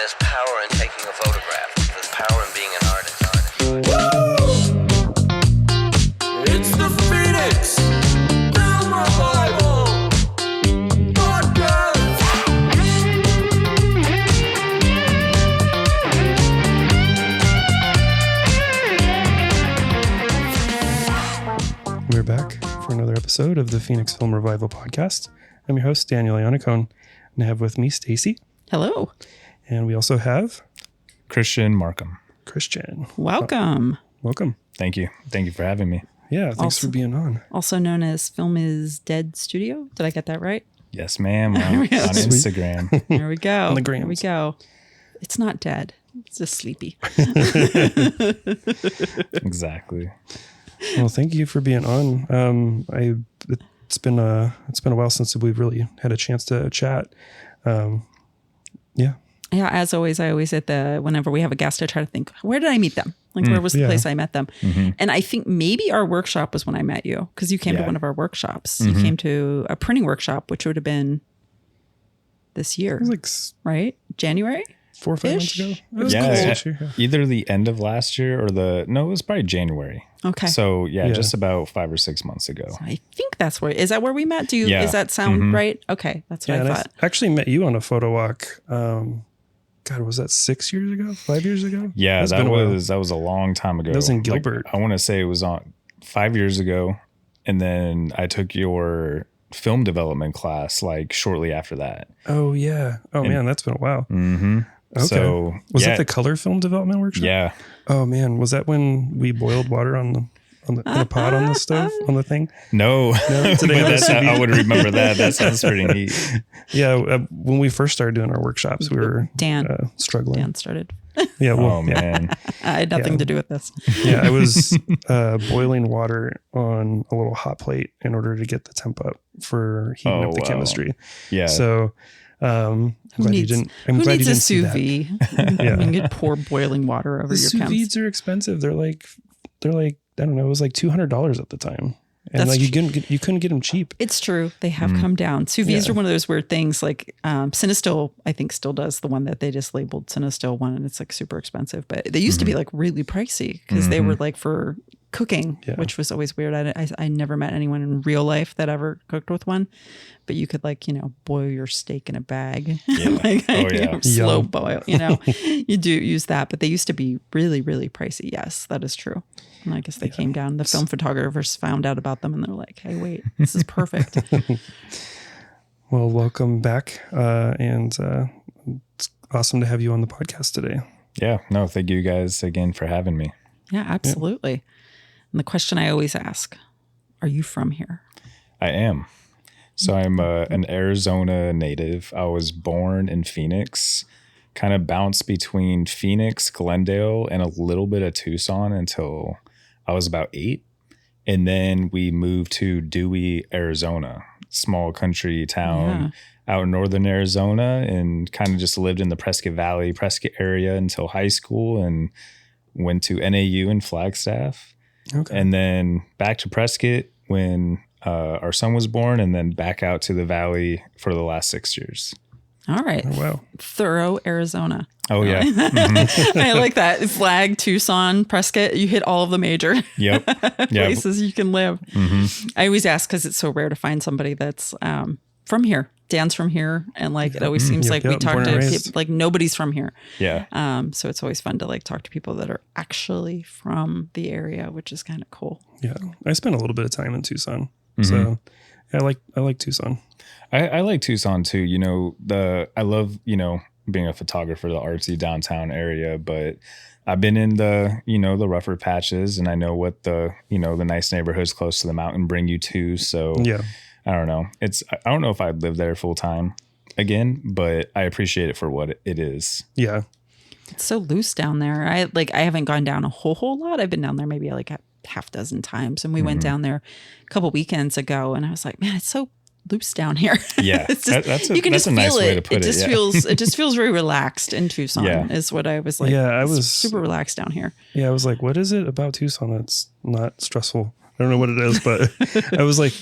there's power in taking a photograph. There's power in being an artist. It's the Phoenix Film Revival Podcast. We're back for another episode of the Phoenix Film Revival Podcast. I'm your host, Daniel Iannicone, and I have with me Stacy. Hello. And we also have Christian Marcum. Christian. Welcome. Welcome. Thank you. Thank you for having me. Yeah, thanks for being on. Also known as Film is Dead Studio. Did I get that right? Yes, ma'am. On Instagram. There we go. On the grams. There we go. It's not dead. It's just sleepy. Exactly. Well, thank you for being on. It's been a while since we've really had a chance to chat. Yeah. Yeah, as always, whenever we have a guest, I try to think, where did I meet them? Like, where was the place I met them? Mm-hmm. And I think maybe our workshop was when I met you, because you came to one of our workshops. Mm-hmm. You came to a printing workshop, which would have been this year, right? January? 4 or 5 months ago? It was either the end of last year or it was probably January. Okay. So just about 5 or 6 months ago. So I think is that where we met? Does that sound right? Okay. That's what I thought. I actually met you on a photo walk. God, was that 6 years ago? 5 years ago? Yeah, that was a long time ago. That was in Gilbert. I want to say it was on 5 years ago. And then I took your film development class shortly after that. Oh, yeah. Man, that's been a while. Mm-hmm. Okay. So, was that the color film development workshop? Yeah. Oh man, was that when we boiled water in a pot on the stove on the thing? No. I would remember that. That sounds pretty neat. Yeah, when we first started doing our workshops, we were struggling. Dan started. Yeah. Well, man. I had nothing to do with this. Yeah, I was boiling water on a little hot plate in order to get the temp up for heating up the chemistry. Yeah. So. I'm glad you didn't a sous vide? Yeah. You can pour boiling water over your sous vides are expensive. They're like I don't know. It was like $200 at the time, and you couldn't get them cheap. It's true. They have come down. Sous vides are one of those weird things. Like Cinestill, I think still does the one that they just labeled Cinestill one, and it's like super expensive. But they used to be like really pricey because they were like for cooking, which was always weird. I never met anyone in real life that ever cooked with one, but you could boil your steak in a bag, slow boil, you do use that, but they used to be really, really pricey. Yes, that is true. And I guess they came down, the film photographers found out about them and they're like, hey, wait, this is perfect. Well, welcome back. And it's awesome to have you on the podcast today. Yeah, no, thank you guys again for having me. Yeah, absolutely. Yeah. And the question I always ask, are you from here? I am. So I'm an Arizona native. I was born in Phoenix, kind of bounced between Phoenix, Glendale, and a little bit of Tucson until I was about 8. And then we moved to Dewey, Arizona, small country town out in northern Arizona, and kind of just lived in the Prescott Valley, Prescott area until high school, and went to NAU in Flagstaff. Okay. And then back to Prescott when our son was born, and then back out to the Valley for the last 6 years. All right. Oh, wow. Thorough Arizona. Oh, yeah. Mm-hmm. I like that. Flag, Tucson, Prescott. You hit all of the major places you can live. Mm-hmm. I always ask because it's so rare to find somebody that's from here. Dan's from here, and it always seems we talk to people, nobody's from here. Yeah. So it's always fun to talk to people that are actually from the area, which is kind of cool. Yeah, I spent a little bit of time in Tucson, so I like Tucson. I like Tucson too. I love being a photographer, the artsy downtown area, but I've been in the the rougher patches, and I know what the the nice neighborhoods close to the mountain bring you to. So yeah. I don't know. I don't know if I'd live there full time again, but I appreciate it for what it is. Yeah. It's so loose down there. I haven't gone down a whole lot. I've been down there maybe a half dozen times. And we went down there a couple weekends ago, and I was like, man, it's so loose down here. Yeah. It's just, that's a nice way to put it. It just feels very relaxed in Tucson is what I was like. Yeah. I was super relaxed down here. Yeah. I was like, what is it about Tucson that's not stressful? I don't know what it is, but I was like,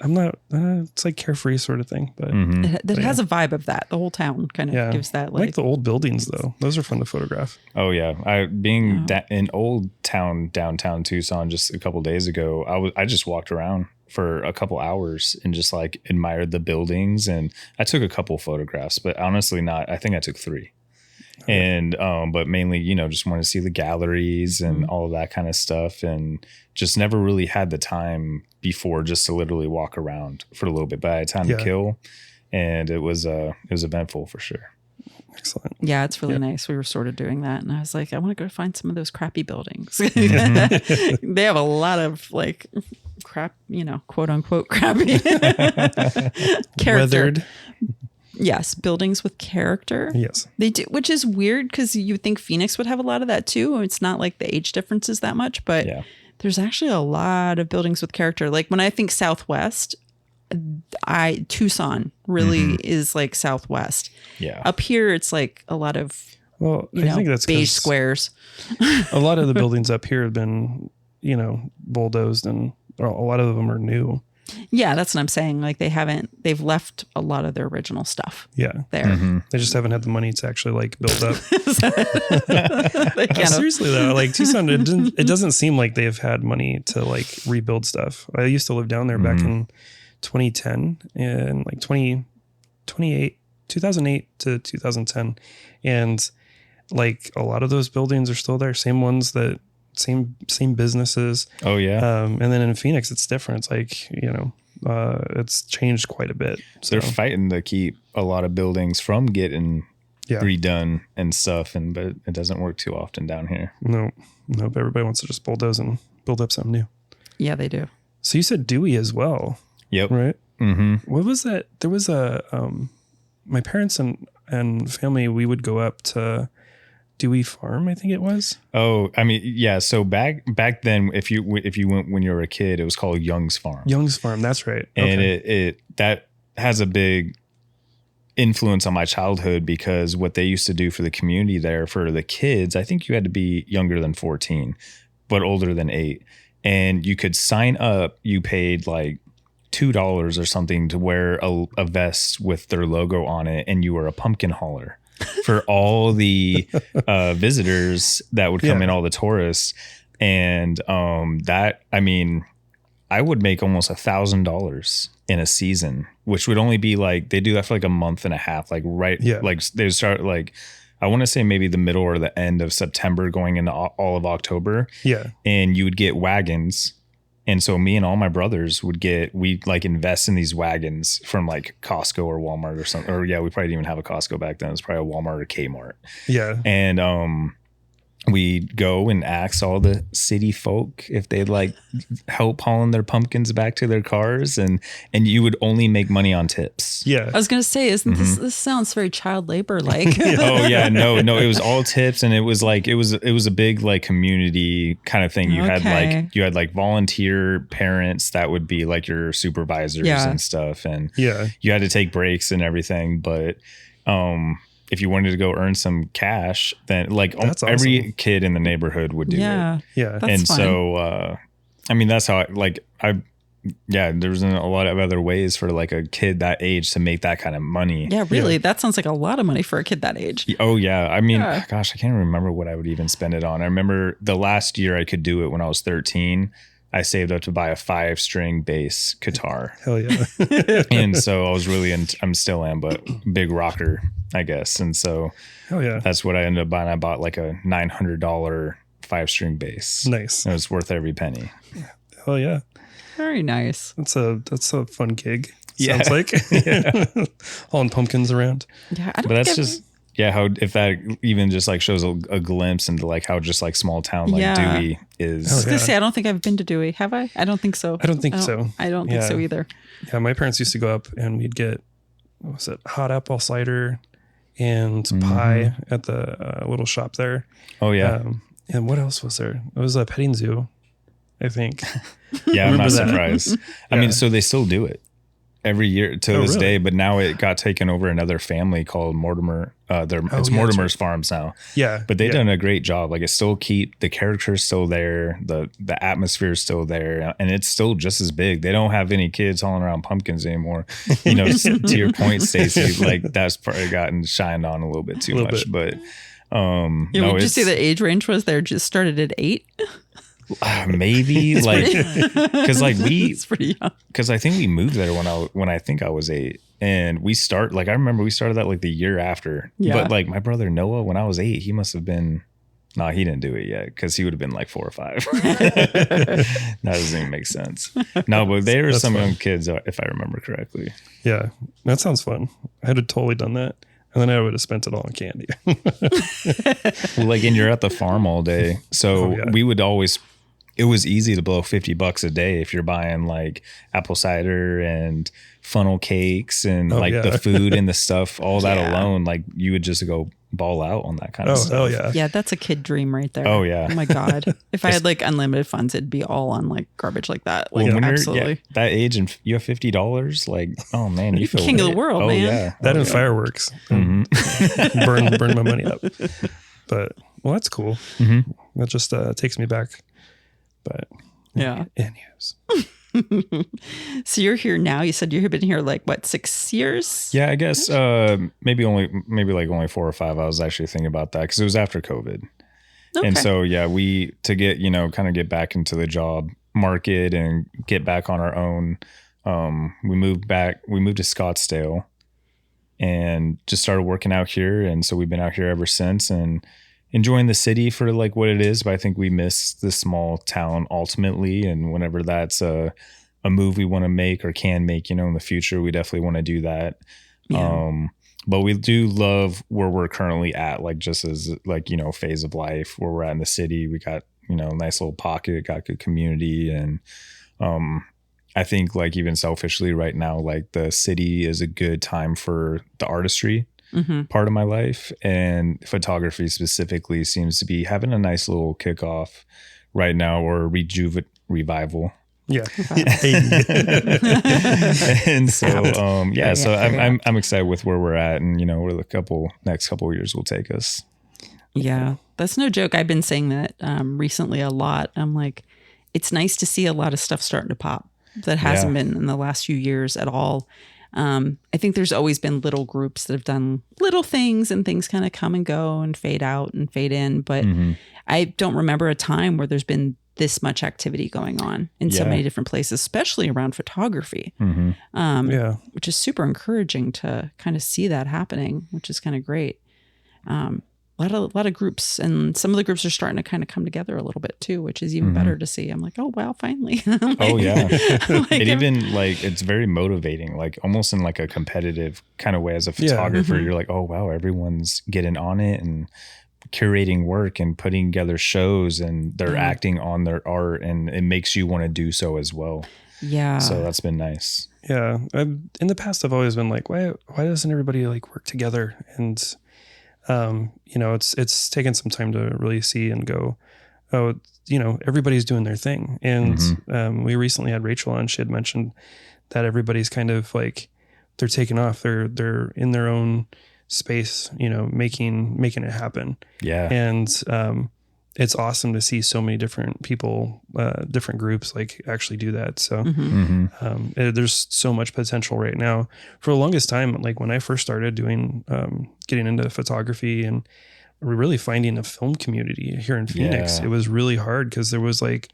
I'm not. It's like carefree sort of thing, but It has a vibe of that. The whole town kind of gives that. I like the old buildings though; those are fun to photograph. Oh yeah, in Old Town downtown Tucson just a couple days ago, I just walked around for a couple hours and just like admired the buildings, and I took a couple photographs, but honestly, I think I took 3. And but mainly, just want to see the galleries and all of that kind of stuff, and just never really had the time before just to literally walk around for a little bit. But I had time to kill, and it was eventful for sure. Excellent. Yeah, it's really nice. We were sort of doing that, and I was like, I want to go find some of those crappy buildings. They have a lot of like crap, quote unquote crappy character. Weathered. Yes, buildings with character. Yes. They do, which is weird because you would think Phoenix would have a lot of that too. It's not like the age difference is that much, but there's actually a lot of buildings with character. Like when I think Southwest, Tucson really is like Southwest. Yeah. Up here, it's like a lot of I think that's beige squares. A lot of the buildings up here have been, bulldozed, and a lot of them are new. Yeah, that's what I'm saying. Like they've left a lot of their original stuff. Yeah. There. They just haven't had the money to actually like build up. Seriously though, like Tucson, it doesn't seem like they've had money to like rebuild stuff. I used to live down there back in 2010 and like 2008 to 2010. And like a lot of those buildings are still there. Same ones that same businesses. Oh yeah. And then in Phoenix, it's different. It's like, it's changed quite a bit. So they're fighting to keep a lot of buildings from getting redone and stuff. But it doesn't work too often down here. Nope. Everybody wants to just bulldoze and build up something new. Yeah, they do. So you said Dewey as well. Yep. Right. What was that? There was my parents and family, we would go up to Dewey Farm, I think it was. Oh, I mean, yeah. So back then, if you went when you were a kid, it was called Young's Farm. Young's Farm, that's right. And it that has a big influence on my childhood because what they used to do for the community there for the kids, I think you had to be younger than 14, but older than 8, and you could sign up. You paid like $2 or something to wear a vest with their logo on it, and you were a pumpkin hauler for all the visitors that would come in, all the tourists. And I would make almost $1,000 in a season, which would only be like, they do that for like a month and a half, like like they would start like, I want to say maybe the middle or the end of September going into all of October. Yeah. And you would get wagons. And so me and all my brothers we'd like invest in these wagons from like Costco or Walmart or something. Or we probably didn't even have a Costco back then. It was probably a Walmart or Kmart. Yeah. And we'd go and ask all the city folk if they'd like help hauling their pumpkins back to their cars, and you would only make money on tips. Yeah. I was going to say, isn't this sounds very child labor like? Oh yeah, no, it was all tips, and it was a big like community kind of thing. You had like volunteer parents that would be like your supervisors and stuff, and you had to take breaks and everything, but if you wanted to go earn some cash, then like every kid in the neighborhood would do it. Yeah. And fun. So, that's how there's a lot of other ways for like a kid that age to make that kind of money. Yeah, really. That sounds like a lot of money for a kid that age. Oh yeah. Gosh, I can't remember what I would even spend it on. I remember the last year I could do it when I was 13. I saved up to buy a 5-string bass guitar. Hell yeah. And so I was I'm still am, but big rocker, I guess. And so that's what I ended up buying. I bought like a $900 5-string bass. Nice. It was worth every penny. Hell yeah. Very nice. That's a fun gig. Sounds like. Hauling pumpkins around. Yeah. How if that even just like shows a glimpse into like how just like small town like Dewey is. I was gonna say, I don't think I've been to Dewey. Have I? I don't think so. I don't think so. I don't think so either. Yeah, my parents used to go up and we'd get hot apple cider and pie at the little shop there. Oh yeah. And what else was there? It was a petting zoo, I think. Yeah, I'm not surprised. I mean, so they still do it. every year to this really? day, but now it got taken over another family called Mortimer. It's yeah, Mortimer's Farms now. Yeah. But they've done a great job. Like, it still the character's still there, the atmosphere is still there, and it's still just as big. They don't have any kids hauling around pumpkins anymore. You know, to your point, Stacey, like that's probably gotten shined on a little bit too much. But Yeah, would you say the age range was there? Just started at 8. Maybe like because like It's pretty young. because I think we moved there when I think I was 8, and I remember we started that like the year after. Yeah. But like my brother Noah, when I was 8, he must have been. No, he didn't do it yet because he would have been like 4 or 5. That doesn't even make sense. No, but there were some young kids, if I remember correctly. Yeah. That sounds fun. I had totally done that. And then I would have spent it all on candy. Well, like, and you're at the farm all day. So we would always, it was easy to blow $50 a day if you're buying like apple cider and funnel cakes and the food and the stuff, all that alone. Like, you would just go ball out on that kind of stuff. Oh, yeah. Yeah, that's a kid dream right there. Oh, yeah. Oh my God. If I had like unlimited funds, it'd be all on like garbage like that. Like, When absolutely. you're that age and you have $50, like, oh man, you feel King of the world, man. Yeah. That and fireworks. Burn my money up. But, well, that's cool. Mm-hmm. That just takes me back. But, Yeah. anyways. So you're here now. You said you've been here like what, 6 years? Yeah, I guess maybe only 4 or 5. I was actually thinking about that because it was after COVID. Okay. And so, yeah, to get, kind of get back into the job market and get back on our own, we moved to Scottsdale and just started working out here. And so we've been out here ever since and enjoying the city for like what it is. But I think we miss the small town ultimately. And whenever that's a move we want to make or can make, in the future, we definitely want to do that. Yeah. But we do love where we're currently at, like just as like, phase of life where we're at in the city. We got, a nice little pocket, got good community. And I think like even selfishly right now, like the city is a good time for the artistry part of my life. And photography specifically seems to be having a nice little kickoff right now, or revival. Yeah. And so, so I'm excited with where we're at and, where the next couple of years will take us. Yeah, that's no joke. I've been saying that recently a lot. I'm like, it's nice to see a lot of stuff starting to pop that hasn't been in the last few years at all. I think there's always been little groups that have done little things and things kind of come and go and fade out and fade in. But I don't remember a time where there's been this much activity going on in so many different places, especially around photography, which is super encouraging to kind of see that happening, which is kind of great. A lot of groups, and some of the groups are starting to kind of come together a little bit too, which is even better to see. I'm like, oh wow, finally. It's very motivating, like almost in like a competitive kind of way. As a photographer, you're like, oh wow, everyone's getting on it and curating work and putting together shows, and they're acting on their art, and it makes you want to do so as well. Yeah. So that's been nice. Yeah. In the past, I've always been like, why doesn't everybody like work together? And it's taken some time to really see and go, oh, everybody's doing their thing. And we recently had Rachel on. She had mentioned that everybody's kind of like, they're taking off. They're in their own space, making it happen. Yeah. And it's awesome to see so many different people, different groups like actually do that. So there's so much potential right now. For the longest time, like when I first started doing, getting into photography and really finding a film community here in Phoenix, it was really hard because there was like,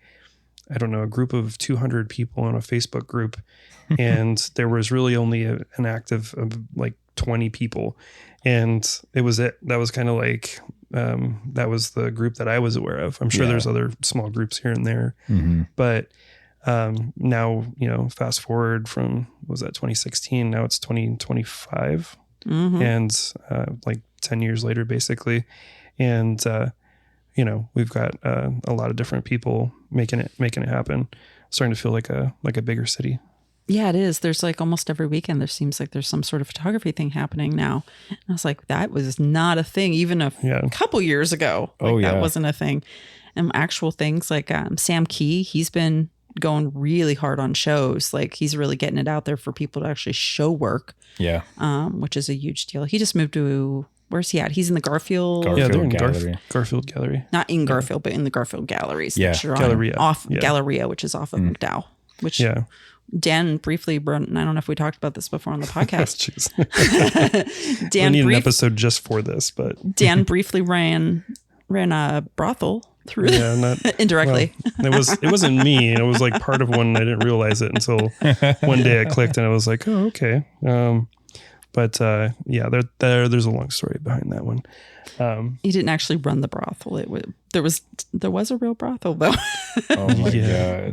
I don't know, a group of 200 people in a Facebook group, and there was really only an active of like 20 people. And it was it. That was kind of like, that was the group that I was aware of. I'm sure there's other small groups here and there, but now, fast forward from, was that 2016? Now it's 2025 and like 10 years later, basically. And, we've got a lot of different people making it happen. Starting to feel like a bigger city. Yeah, it is. There's like almost every weekend, there seems like there's some sort of photography thing happening now. And I was like, that was not a thing even a couple years ago. Like, that wasn't a thing. And actual things like Sam Key, he's been going really hard on shows. Like he's really getting it out there for people to actually show work. Yeah. Which is a huge deal. He just moved to, where's he at? He's in the Garfield. Yeah, they're in Gallery. Garfield Gallery. Not in Garfield, but in the Garfield galleries. Yeah. That you're on, Galleria. Galleria, which is off of McDowell. Which Dan briefly run. I don't know if we talked about this before on the podcast. Jeez. Dan we need an episode just for this, but Dan briefly ran a brothel through indirectly. Well, it wasn't me. It was like part of one. I didn't realize it until one day I clicked and I was like, oh, okay. But there's a long story behind that one. He didn't actually run the brothel. There was a real brothel though. Oh my God. Yeah,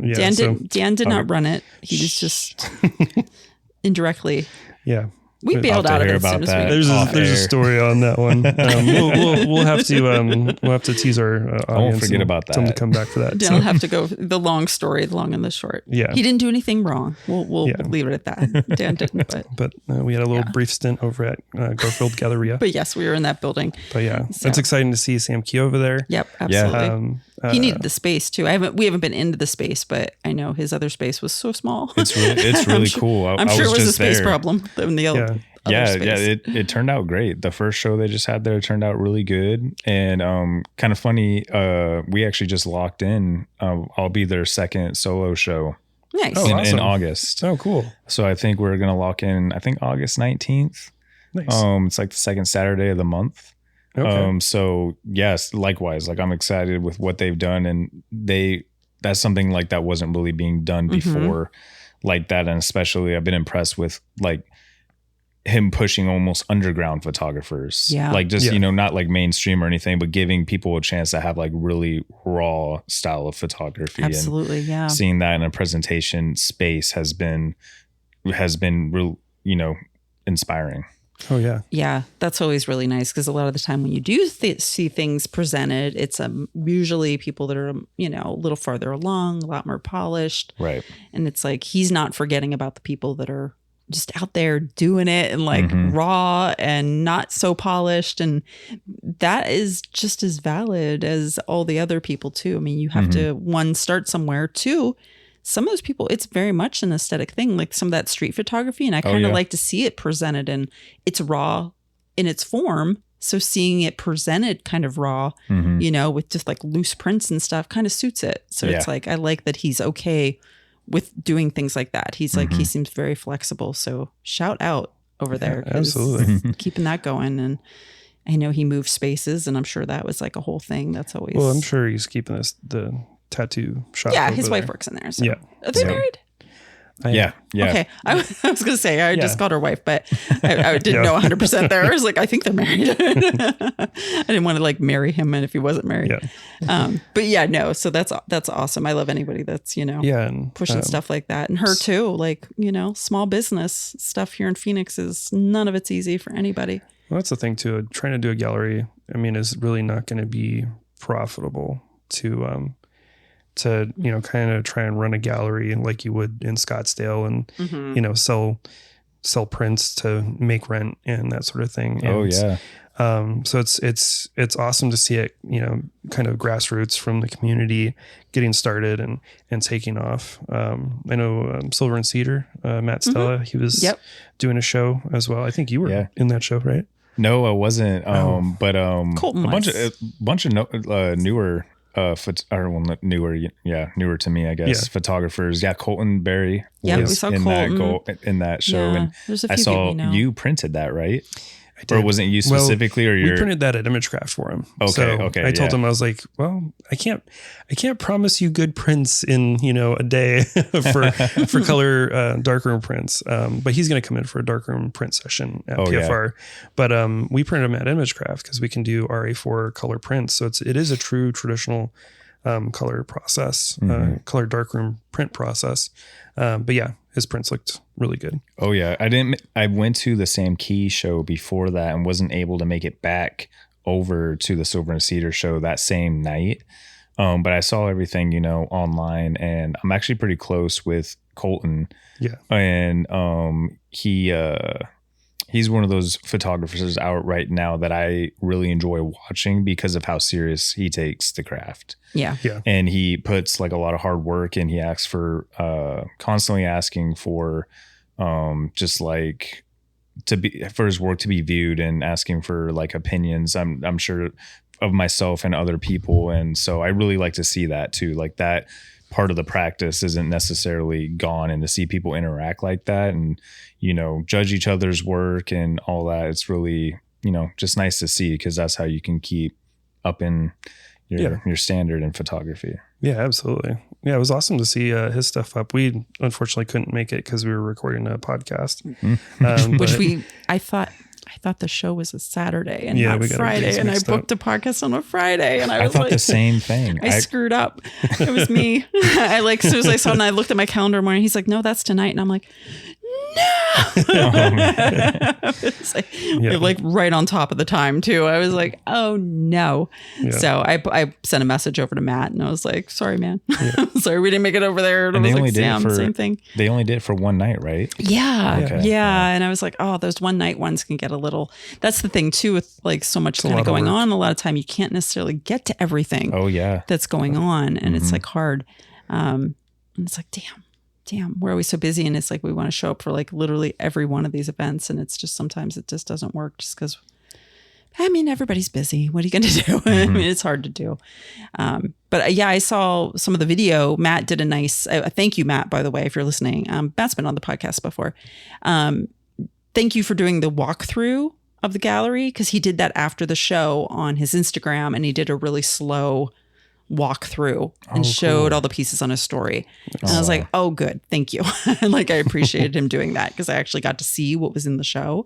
Dan did not run it. He was just indirectly. Yeah. We bailed out of it as soon as we. There's a story on that one. We'll have to tease our audience. I won't forget about that. Tell them to come back for that. Dan will have to go the long story, the long and the short. Yeah, he didn't do anything wrong. We'll leave it at that. Dan didn't, but we had a little brief stint over at Garfield Galleria. But yes, we were in that building. But yeah, it's exciting to see Sam Key over there. Yep, absolutely. He needed the space too. We haven't been into the space, but I know his other space was so small. It's really cool. I'm sure it was a space problem in the other. It turned out great. The first show they just had there turned out really good, and kind of funny. We actually just locked in. I'll be their second solo show. Nice. In August. Oh, cool. So I think we're gonna lock in. I think August 19th. Nice. It's like the second Saturday of the month. Okay. So yes, likewise. Like I'm excited with what they've done, and that's something like that wasn't really being done before, like that, and especially I've been impressed with like him pushing almost underground photographers. Yeah. Like just, not like mainstream or anything, but giving people a chance to have like really raw style of photography. Absolutely. And seeing that in a presentation space has been real, inspiring. Oh yeah. Yeah. That's always really nice. Cause a lot of the time when you do see things presented, it's usually people that are, a little farther along, a lot more polished. Right. And it's like, he's not forgetting about the people that are just out there doing it and like raw and not so polished. And that is just as valid as all the other people too. I mean, you have to, one, start somewhere. Two, some of those people, it's very much an aesthetic thing, like some of that street photography. And I kind of like to see it presented and it's raw in its form. So seeing it presented kind of raw, with just like loose prints and stuff kind of suits it. So it's like, I like that he's okay with doing things like that. He's like, he seems very flexible. So shout out over there. Absolutely. Keeping that going. And I know he moved spaces and I'm sure that was like a whole thing. That's always. Well, I'm sure he's keeping the tattoo shop. Yeah. His wife works in there. So. Yeah. Are they married? Yeah. Okay. I was going to say, I just called her wife, but I didn't know 100% there. I was like, I think they're married. I didn't want to like marry him and if he wasn't married. Yeah. But yeah, no. So that's awesome. I love anybody that's, and, pushing stuff like that. And her too, like, small business stuff here in Phoenix none of it's easy for anybody. Well, that's the thing too. Trying to do a gallery, is really not going to be profitable to kind of try and run a gallery like you would in Scottsdale and, sell prints to make rent and that sort of thing. And, so it's awesome to see it, kind of grassroots from the community getting started and taking off. I know Silver and Cedar, Matt Stella, he was doing a show as well. I think you were in that show, right? No, I wasn't. But Colton a bunch of newer newer to me, I guess. Photographers. Yeah, Colton Berry. Yeah, we saw Colton in that show, and there's a few I saw people you printed that, right? Or wasn't you specifically, or we printed that at Imagecraft for him. Okay. I told him, I was like, well, I can't promise you good prints in a day for color darkroom prints. But he's going to come in for a darkroom print session at PFR. Yeah. But we printed them at Imagecraft because we can do RA4 color prints. So it is a true traditional color process, color darkroom print process. But yeah, his prints looked really good. Oh yeah. I went to the Sam Key show before that and wasn't able to make it back over to the Silver and Cedar show that same night. But I saw everything, online, and I'm actually pretty close with Colton. Yeah. And he he's one of those photographers out right now that I really enjoy watching because of how serious he takes the craft. Yeah. Yeah. And he puts like a lot of hard work, and he asks for constantly asking for just like for his work to be viewed, and asking for like opinions. I'm sure of myself and other people. And so I really like to see that too. Like that part of the practice isn't necessarily gone, and to see people interact like that and, you know, judge each other's work and all that. It's really, you know, just nice to see, because that's how you can keep up in your standard in photography. Yeah, absolutely. Yeah, it was awesome to see his stuff up. We unfortunately couldn't make it because we were recording a podcast, Which but- I thought the show was a Saturday and Yeah, not we got our Friday, days and I mixed booked a podcast on a Friday, and I I was thought like, the same thing. I screwed up. It was me. I like, as soon as I saw it, and I looked at my calendar one morning, he's like, no, that's tonight. And I'm like, it's like, Yeah. like right on top of the time too. I was like, oh no. Yeah. So I sent a message over to Matt, and I was like, sorry, man. Sorry, we didn't make it over there. And And I they was only like, did Sam, it for same thing. They only did it for one night, right? Yeah. Okay. Yeah. And I was like, oh, those one night ones can get a little, that's the thing too, with like so much a kind lot of of going work. on. A lot of time you can't necessarily get to everything Oh yeah. that's going on. And it's like hard. And it's like, damn, we're always so busy. And it's like, we want to show up for like literally every one of these events. And it's just, sometimes it just doesn't work just because, I mean, everybody's busy. What are you going to do? I mean, it's hard to do. But yeah, I saw some of the video. Matt did a nice, thank you, Matt, by the way, if you're listening. Matt's been on the podcast before. Thank you for doing the walkthrough of the gallery, because he did that after the show on his Instagram, and he did a really slow walk through and showed all the pieces on his story. And I was like, oh, good. Thank you. Like, I appreciated him doing that, because I actually got to see what was in the show.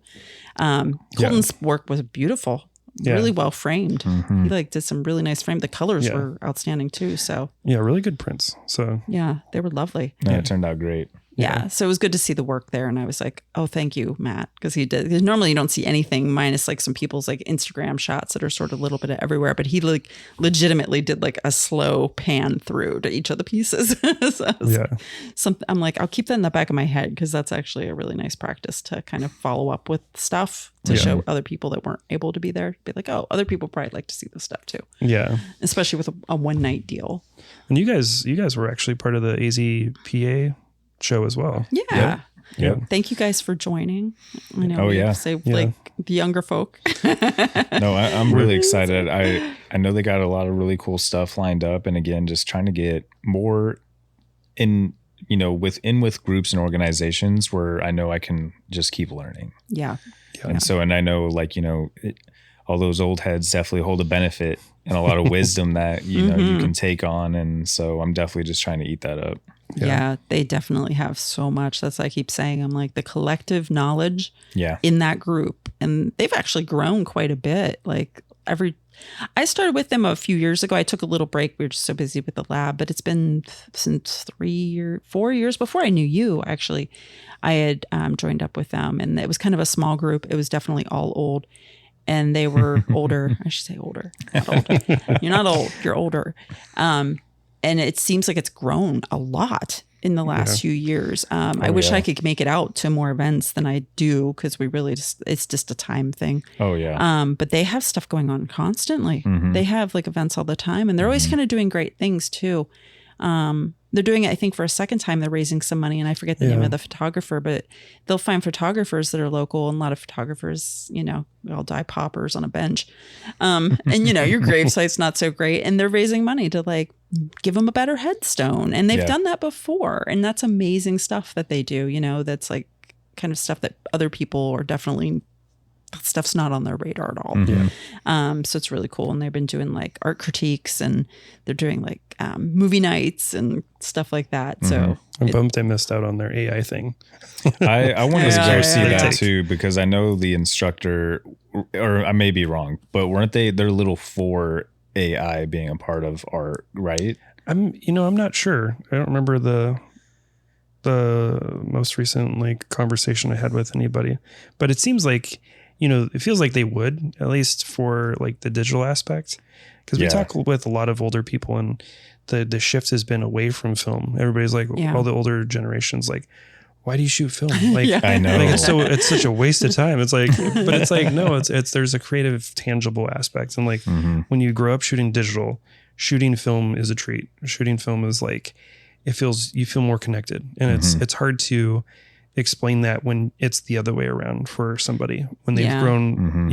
Colton's work was beautiful, really well framed. He like did some really nice frame. The colors were outstanding too. So Yeah, really good prints. So yeah, they were lovely. Yeah, it turned out great. Yeah. So it was good to see the work there. And I was like, oh, thank you, Matt. Because he did. 'Cause normally you don't see anything minus like some people's like Instagram shots that are sort of a little bit of everywhere. But he like legitimately did like a slow pan through to each of the pieces. So I'm like, I'll keep that in the back of my head, because that's actually a really nice practice to kind of follow up with stuff to show other people that weren't able to be there. Be like, oh, other people probably like to see this stuff too. Yeah. Especially with a one night deal. And you guys were actually part of the AZPA show as well. Yeah. Yep. Thank you guys for joining. I know. Oh, we yeah. say like the younger folk. No, I'm really excited. I know they got a lot of really cool stuff lined up, and again, just trying to get more in, you know, with groups and organizations where I know I can just keep learning. Yeah. And so, and I know, like, you know, all those old heads definitely hold a benefit and a lot of wisdom that, you know, you can take on. And so I'm definitely just trying to eat that up. Yeah, they definitely have so much. That's what I keep saying. I'm like, the collective knowledge Yeah. in that group. And they've actually grown quite a bit. Like I started with them a few years ago. I took a little break. We were just so busy with the lab, but it's been since 4 years before I knew you, actually. I had joined up with them, and it was kind of a small group. It was definitely all old. And they were older. I should say older. Not old. You're not old. You're older. And it seems like it's grown a lot in the last few years. I wish I could make it out to more events than I do, because we really it's just a time thing. Oh, yeah. But they have stuff going on constantly. They have like events all the time, and they're always kind of doing great things too. They're doing it, I think, for a second time. They're raising some money, and I forget the name of the photographer, but they'll find photographers that are local, and a lot of photographers, you know, we all die paupers on a bench. And, you know, your gravesite's not so great, and they're raising money to like give them a better headstone. And they've done that before. And that's amazing stuff that they do, you know, that's like kind of stuff that other people are definitely, that stuff's not on their radar at all. So it's really cool. And they've been doing like art critiques, and they're doing like movie nights and stuff like that. So I'm bummed they missed out on their AI thing. I want to go see that yeah. too, because I know the instructor, or I may be wrong, but weren't they're little for AI being a part of art, right? I'm not sure. I don't remember the most recent like conversation I had with anybody, but it seems like, you know, it feels like they would, at least for like the digital aspect, because we talk with a lot of older people, and the shift has been away from film. Everybody's like, all the older generations like, why do you shoot film? Like, Yeah. I know. like it's such a waste of time. It's like, but it's like, no, it's there's a creative, tangible aspect. And like when you grow up shooting digital, shooting film is a treat. Shooting film is like, you feel more connected, and it's hard to explain that when it's the other way around for somebody, when they've grown,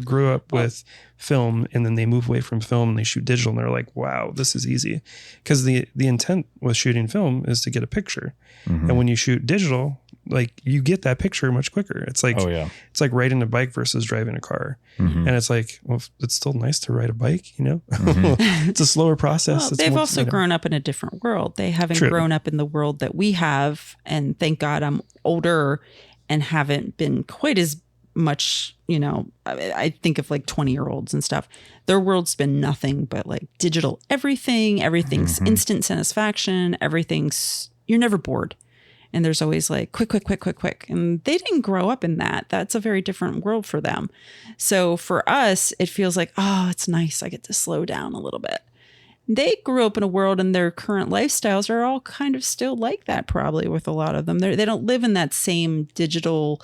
grew up with film, and then they move away from film and they shoot digital, and they're like, wow, this is easy. Because the intent with shooting film is to get a picture. And when you shoot digital, like you get that picture much quicker. It's like, it's like riding a bike versus driving a car. And it's like, well, it's still nice to ride a bike, it's a slower process. Well, It's they've more, also grown up in a different world. They haven't grown up in the world that we have. And thank God I'm older and haven't been quite as much, I think of like 20-year-olds and stuff. Their world's been nothing but like digital everything. Everything's instant satisfaction. You're never bored. And there's always like quick. And they didn't grow up in that. That's a very different world for them. So for us, it feels like, oh, it's nice. I get to slow down a little bit. They grew up in a world, and their current lifestyles are all kind of still like that, probably, with a lot of them. They don't live in that same digital,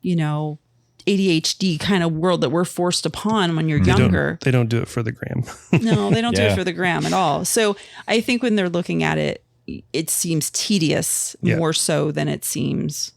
ADHD kind of world that we're forced upon when you're younger. They don't do it for the gram. No, they don't do it for the gram at all. So I think when they're looking at it, it seems tedious more so than it seems,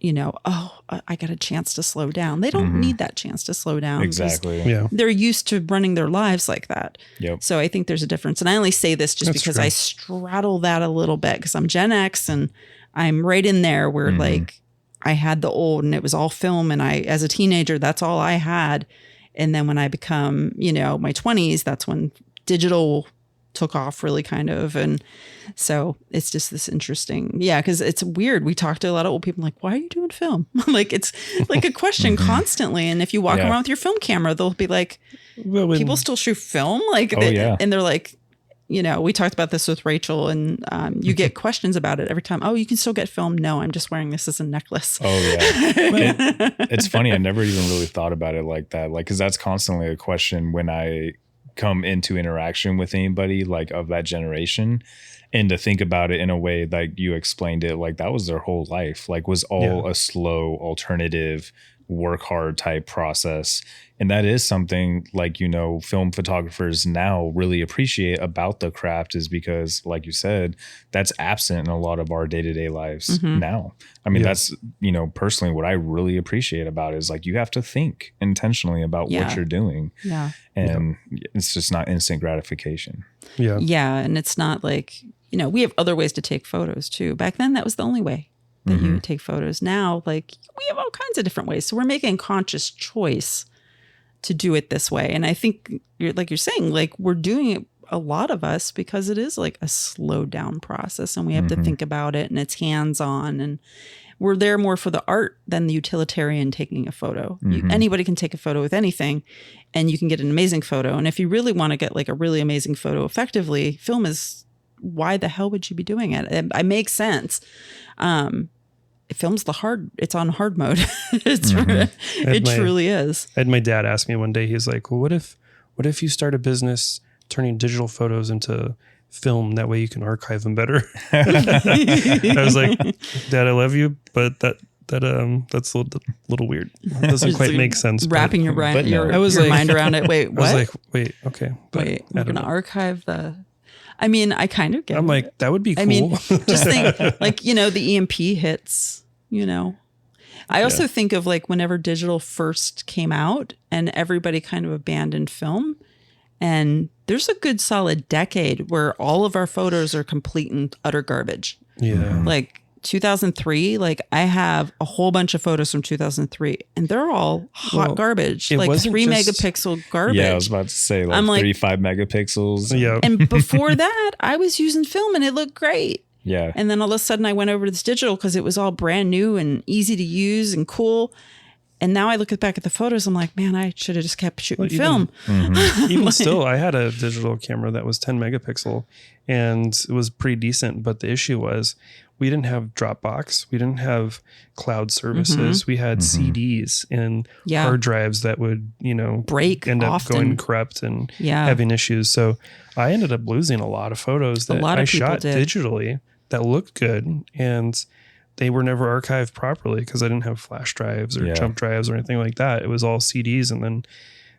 I got a chance to slow down. They don't need that chance to slow down. Exactly. Yeah. They're used to running their lives like that. Yep. So I think there's a difference. And I only say this just because I straddle that a little bit, because I'm Gen X and I'm right in there where like I had the old and it was all film. And as a teenager, that's all I had. And then when I become, my 20s, that's when digital took off really kind of. And so it's just this interesting, because it's weird. We talk to a lot of old people like, why are you doing film? Like it's like a question constantly. And if you walk around with your film camera, they'll be like, people still shoot film? Like, and they're like, we talked about this with Rachel, and you get questions about it every time. Oh, you can still get film. No, I'm just wearing this as a necklace. Oh yeah. It's funny. I never even really thought about it like that. Like, cause that's constantly a question when I come into interaction with anybody like of that generation, and to think about it in a way like you explained it, like that was their whole life, like was all a slow alternative work hard type process. And that is something like, film photographers now really appreciate about the craft, is because like you said, that's absent in a lot of our day-to-day lives now. I mean, that's, personally what I really appreciate about it is like, you have to think intentionally about what you're doing. Yeah. And it's just not instant gratification. Yeah. Yeah. And it's not like, we have other ways to take photos too. Back then, that was the only way that you would take photos. Now, like, we have all kinds of different ways. So we're making a conscious choice to do it this way. And I think you're saying, like, we're doing it, a lot of us, because it is like a slowed down process, and we have to think about it, and it's hands-on, and we're there more for the art than the utilitarian taking a photo. Anybody can take a photo with anything, and you can get an amazing photo. And if you really want to get like a really amazing photo effectively, film is, why the hell would you be doing it? It makes sense. Film's it's on hard mode. It truly is. I had my dad ask me one day, he's like, well, what if you start a business turning digital photos into film? That way you can archive them better. I was like, Dad, I love you, but that's a little weird. It doesn't quite make sense. Wrapping your mind around it. Wait, what? I was like, wait, okay. Wait, we're going to archive I mean, I kind of get it. I'm like, that would be cool. I mean, just think like, the EMP hits, I also think of like whenever digital first came out and everybody kind of abandoned film, and there's a good solid decade where all of our photos are complete and utter garbage. Yeah. Like 2003, like I have a whole bunch of photos from 2003 and they're all hot garbage, like 3 megapixel garbage. Yeah, I was about to say like 35 megapixels. Yeah. And before that, I was using film and it looked great. Yeah. And then all of a sudden I went over to this digital because it was all brand new and easy to use and cool. And now I look back at the photos, I'm like, man, I should have just kept shooting film. Even still, I had a digital camera that was 10 megapixel and it was pretty decent. But the issue was we didn't have Dropbox. We didn't have cloud services. We had CDs and hard drives that would, break, end up often. going corrupt and having issues. So I ended up losing a lot of photos that I shot digitally that looked good. And they were never archived properly because I didn't have flash drives or jump drives or anything like that. It was all CDs, and then,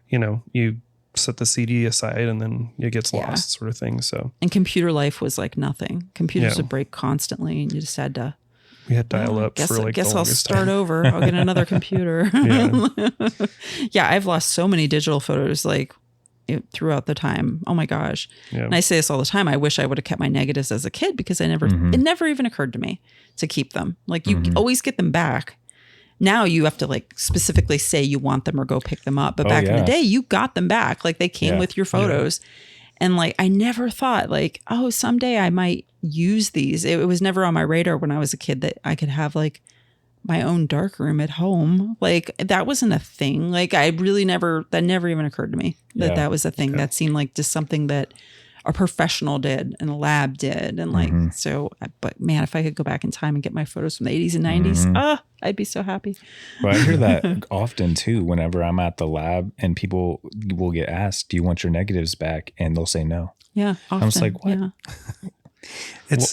you know, you set the CD aside and then it gets lost, sort of thing. So, and computer life was like nothing. Computers would break constantly, and you just had to. We had dial up for like. Guess I'll start over. I'll get another computer. Yeah, I've lost so many digital photos like throughout the time. Oh my gosh! Yeah. And I say this all the time. I wish I would have kept my negatives as a kid because it never even occurred to me to keep them. Like you always get them back. Now you have to like specifically say you want them or go pick them up. But back in the day, you got them back. Like they came with your photos. And like, I never thought like, oh, someday I might use these. It was never on my radar when I was a kid that I could have like my own darkroom at home. Like that wasn't a thing. Like I really that never even occurred to me that was a thing. That seemed like just something that a professional did and a lab did. And like, so, but man, if I could go back in time and get my photos from the 80s and 90s, I'd be so happy. Well, I hear that often too, whenever I'm at the lab and people will get asked, do you want your negatives back? And they'll say no. Yeah. Often. I'm just like, what? Yeah.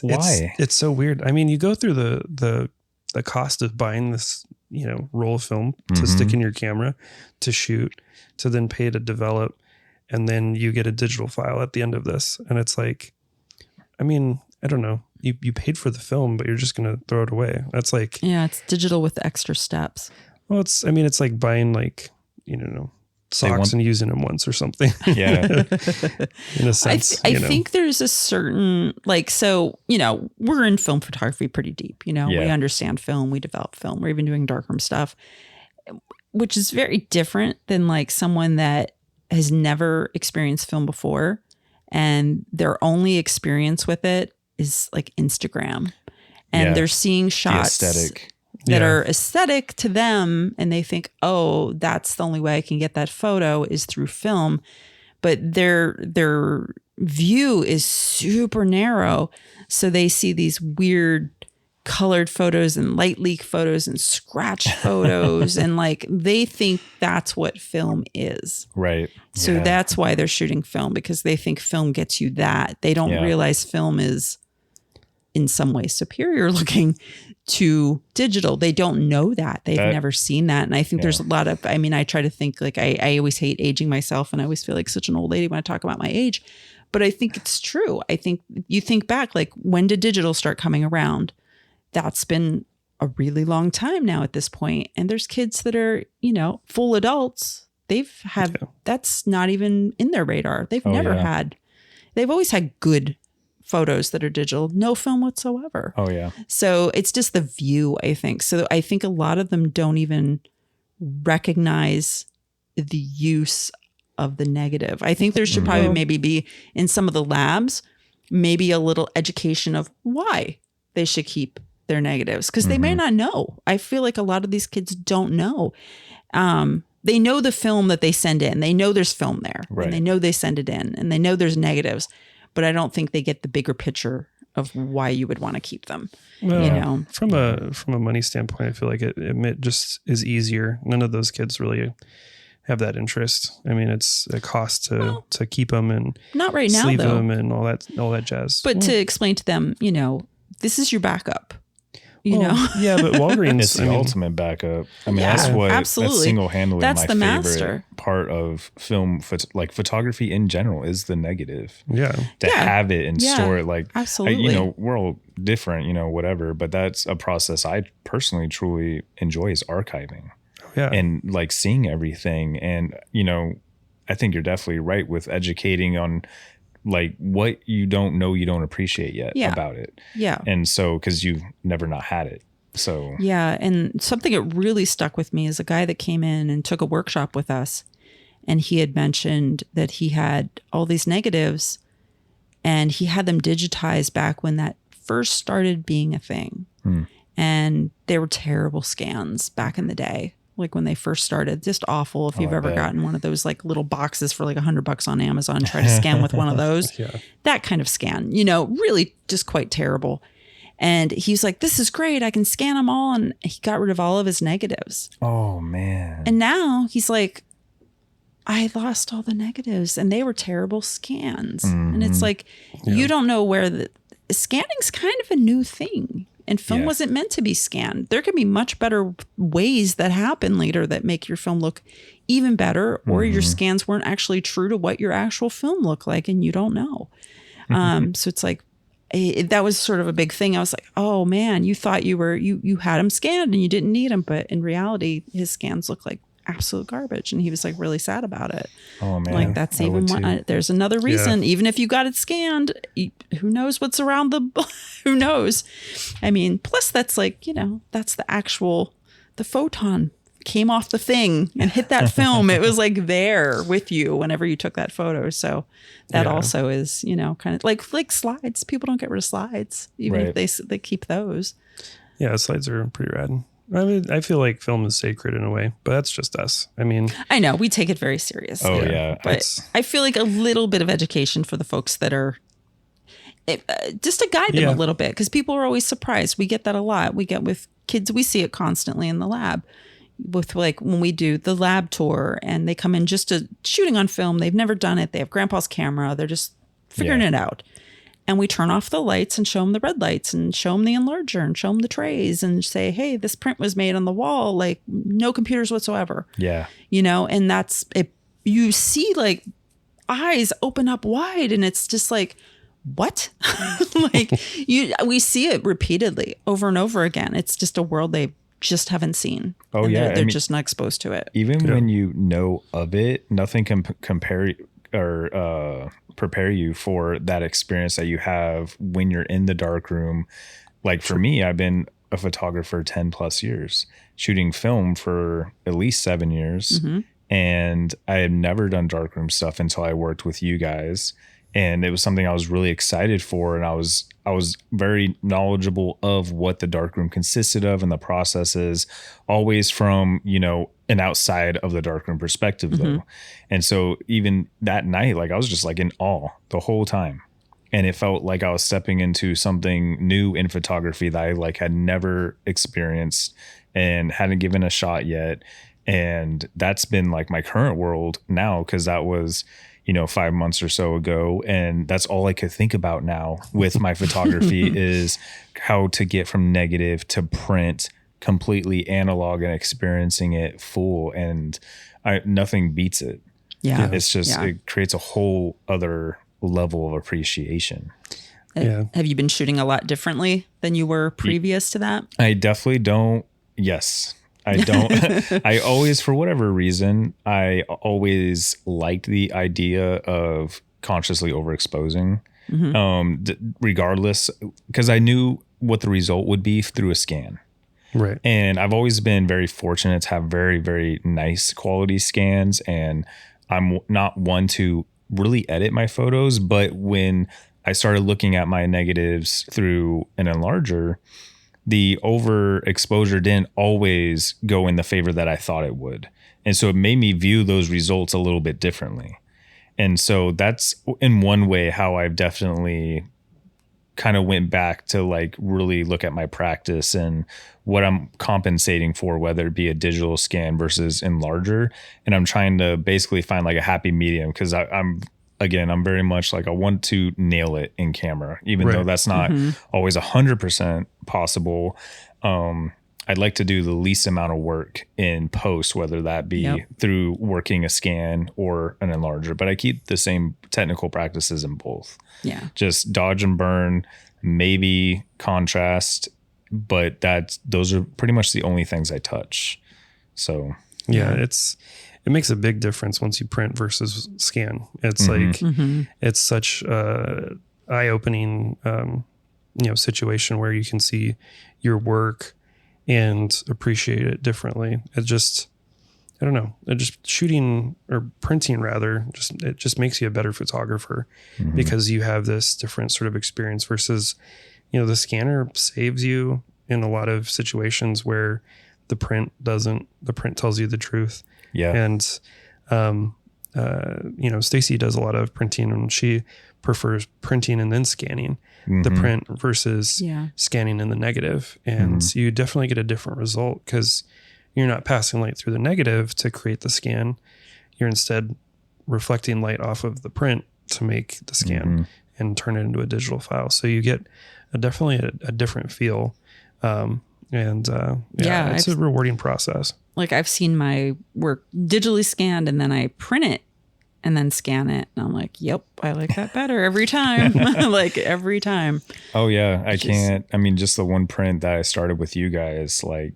Why? It's so weird. I mean, you go through the cost of buying this, you know, roll of film to stick in your camera, to shoot, to then pay to develop. And then you get a digital file at the end of this. And it's like, I mean, I don't know. You paid for the film, but you're just going to throw it away. That's like... Yeah, it's digital with the extra steps. Well, it's like buying like, you know, socks and using them once or something. Yeah. In a sense. I think there's a certain, like, so, you know, we're in film photography pretty deep. You know, we understand film, we develop film. We're even doing darkroom stuff, which is very different than like someone that has never experienced film before and their only experience with it is like Instagram, and they're seeing shots that are aesthetic to them, and they think, oh, that's the only way I can get that photo is through film. But their view is super narrow, so they see these weird colored photos and light leak photos and scratch photos and like they think that's what film is. Right. So that's why they're shooting film, because they think film gets you that. They don't realize film is in some ways superior looking to digital. They don't know that. They've never seen that. And I think there's a lot of, I mean, I try to think like I always hate aging myself, and I always feel like such an old lady when I talk about my age, but I think it's true. I think you think back, like when did digital start coming around? That's been a really long time now at this point. And there's kids that are, you know, full adults. That's not even in their radar. They've they've always had good photos that are digital, no film whatsoever. Oh yeah. So it's just the view, I think. So I think a lot of them don't even recognize the use of the negative. I think there should probably maybe be in some of the labs, maybe a little education of why they should keep their negatives, because they may not know. I feel like a lot of these kids don't know. They know the film that they send in. They know there's film there, and they know they send it in, and they know there's negatives, but I don't think they get the bigger picture of why you would want to keep them. Well, you know, from a money standpoint, I feel like it just is easier. None of those kids really have that interest. I mean, it's a cost to keep them and not right now, sleeve though. them and all that jazz. But to explain to them, you know, this is your backup. You know, yeah, but Walgreens it's the ultimate backup. I mean, that's what that's single-handedly my favorite part of film, like photography in general, is the negative. Yeah, to have it and store it. Like, absolutely. You know, we're all different, you know, whatever. But that's a process I personally truly enjoy, is archiving. Yeah, and like seeing everything. And you know, I think you're definitely right with educating on like what you don't know, you don't appreciate yet about it. Yeah. And so, cause you've never not had it. So, yeah. And something that really stuck with me is a guy that came in and took a workshop with us. And he had mentioned that he had all these negatives and he had them digitized back when that first started being a thing. And they were terrible scans back in the day. Like when they first started, just awful. If you've ever gotten one of those like little boxes for like $100 on Amazon, try to scan with one of those, that kind of scan, you know, really just quite terrible. And he's like, this is great. I can scan them all. And he got rid of all of his negatives. Oh man. And now he's like, I lost all the negatives and they were terrible scans. And it's like, you don't know where the scanning's kind of a new thing. And film wasn't meant to be scanned. There can be much better ways that happen later that make your film look even better, or your scans weren't actually true to what your actual film looked like and you don't know. So it's like, that was sort of a big thing. I was like, oh man, you thought you had him scanned and you didn't need him. But in reality, his scans look like absolute garbage. And he was like really sad about it. Oh man. Like that's even one, there's another reason, even if you got it scanned, who knows what's around who knows? I mean, plus that's like, that's the photon came off the thing and hit that film. It was like there with you whenever you took that photo. So that also is, kind of like slides. People don't get rid of slides, even if they keep those. Yeah, slides are pretty rad. I mean, I feel like film is sacred in a way, but that's just us. I mean, I know we take it very seriously. Oh yeah, but I feel like a little bit of education for the folks that are just to guide them a little bit, because people are always surprised. We get that a lot. We get with kids, we see it constantly in the lab. With like when we do the lab tour and they come in just to shooting on film, they've never done it. They have grandpa's camera. They're just figuring it out. And we turn off the lights and show them the red lights and show them the enlarger and show them the trays and say, hey, this print was made on the wall, like no computers whatsoever. Yeah. And that's it. You see like eyes open up wide and it's just like, what? We see it repeatedly over and over again. It's just a world they just haven't seen. Oh yeah. They're just not exposed to it. Even when you know of it, nothing can compare or prepare you for that experience that you have when you're in the dark room. Like for me, I've been a photographer 10 plus years, shooting film for at least 7 years. And I had never done darkroom stuff until I worked with you guys. And it was something I was really excited for. And I was very knowledgeable of what the darkroom consisted of and the processes, always from, an outside of the darkroom perspective though. And so even that night, like I was just like in awe the whole time. And it felt like I was stepping into something new in photography that I like had never experienced and hadn't given a shot yet. And that's been like my current world now, because that was 5 months or so ago. And that's all I could think about now with my photography is how to get from negative to print completely analog and experiencing it full. And nothing beats it. Yeah. It's just, it creates a whole other level of appreciation. Yeah. Have you been shooting a lot differently than you were previous to that? I definitely don't. Yes. I don't. I always, for whatever reason, I always liked the idea of consciously overexposing, regardless, because I knew what the result would be through a scan. Right. And I've always been very fortunate to have very, very nice quality scans. And I'm not one to really edit my photos. But when I started looking at my negatives through an enlarger, the overexposure didn't always go in the favor that I thought it would. And so it made me view those results a little bit differently. And so that's in one way how I've definitely kind of went back to like really look at my practice and what I'm compensating for, whether it be a digital scan versus enlarger. And I'm trying to basically find like a happy medium, because I'm very much like I want to nail it in camera, even though that's not always 100% possible. I'd like to do the least amount of work in post, whether that be through working a scan or an enlarger, but I keep the same technical practices in both. Yeah. Just dodge and burn, maybe contrast, but those are pretty much the only things I touch. So yeah, it makes a big difference once you print versus scan. It's like, it's such a eye-opening, situation where you can see your work and appreciate it differently. It just, I don't know, shooting or printing rather, it just makes you a better photographer because you have this different sort of experience versus, the scanner saves you in a lot of situations where the print tells you the truth. Yeah. And, Stacy does a lot of printing and she prefers printing and then scanning the print versus scanning in the negative. And you definitely get a different result because you're not passing light through the negative to create the scan. You're instead reflecting light off of the print to make the scan and turn it into a digital file. So you get definitely a different feel. It's a rewarding process. Like I've seen my work digitally scanned and then I print it and then scan it. And I'm like, yep, I like that better every time. Like every time. Oh yeah. Just the one print that I started with you guys, like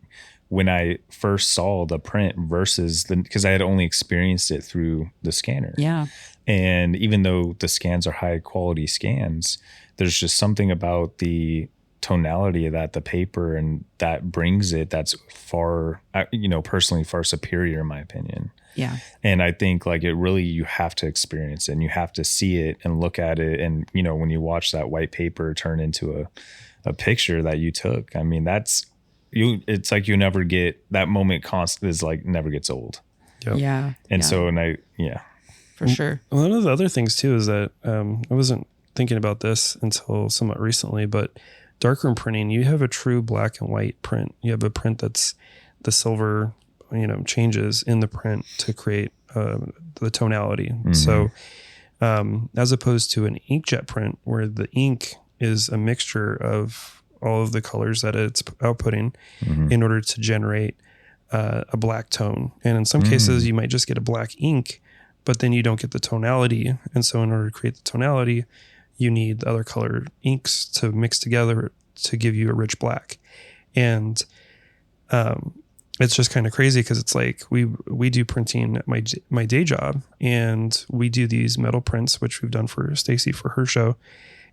when I first saw the print versus because I had only experienced it through the scanner. Yeah. And even though the scans are high quality scans, there's just something about the tonality of the paper, and that brings it, that's far, personally far superior in my opinion. Yeah. And I think like it really, you have to experience it and you have to see it and look at it. And, when you watch that white paper turn into a picture that you took, I mean, it's like you never get that moment is like never gets old. Yep. Yeah. And so, for sure. One of the other things too is that I wasn't thinking about this until somewhat recently, but darkroom printing, you have a true black and white print. You have a print that's the silver, changes in the print to create the tonality. Mm-hmm. So as opposed to an inkjet print where the ink is a mixture of all of the colors that it's outputting in order to generate a black tone. And in some cases, you might just get a black ink, but then you don't get the tonality. And so in order to create the tonality, you need the other color inks to mix together to give you a rich black. And it's just kind of crazy because it's like we do printing at my day job, and we do these metal prints, which we've done for Stacy for her show.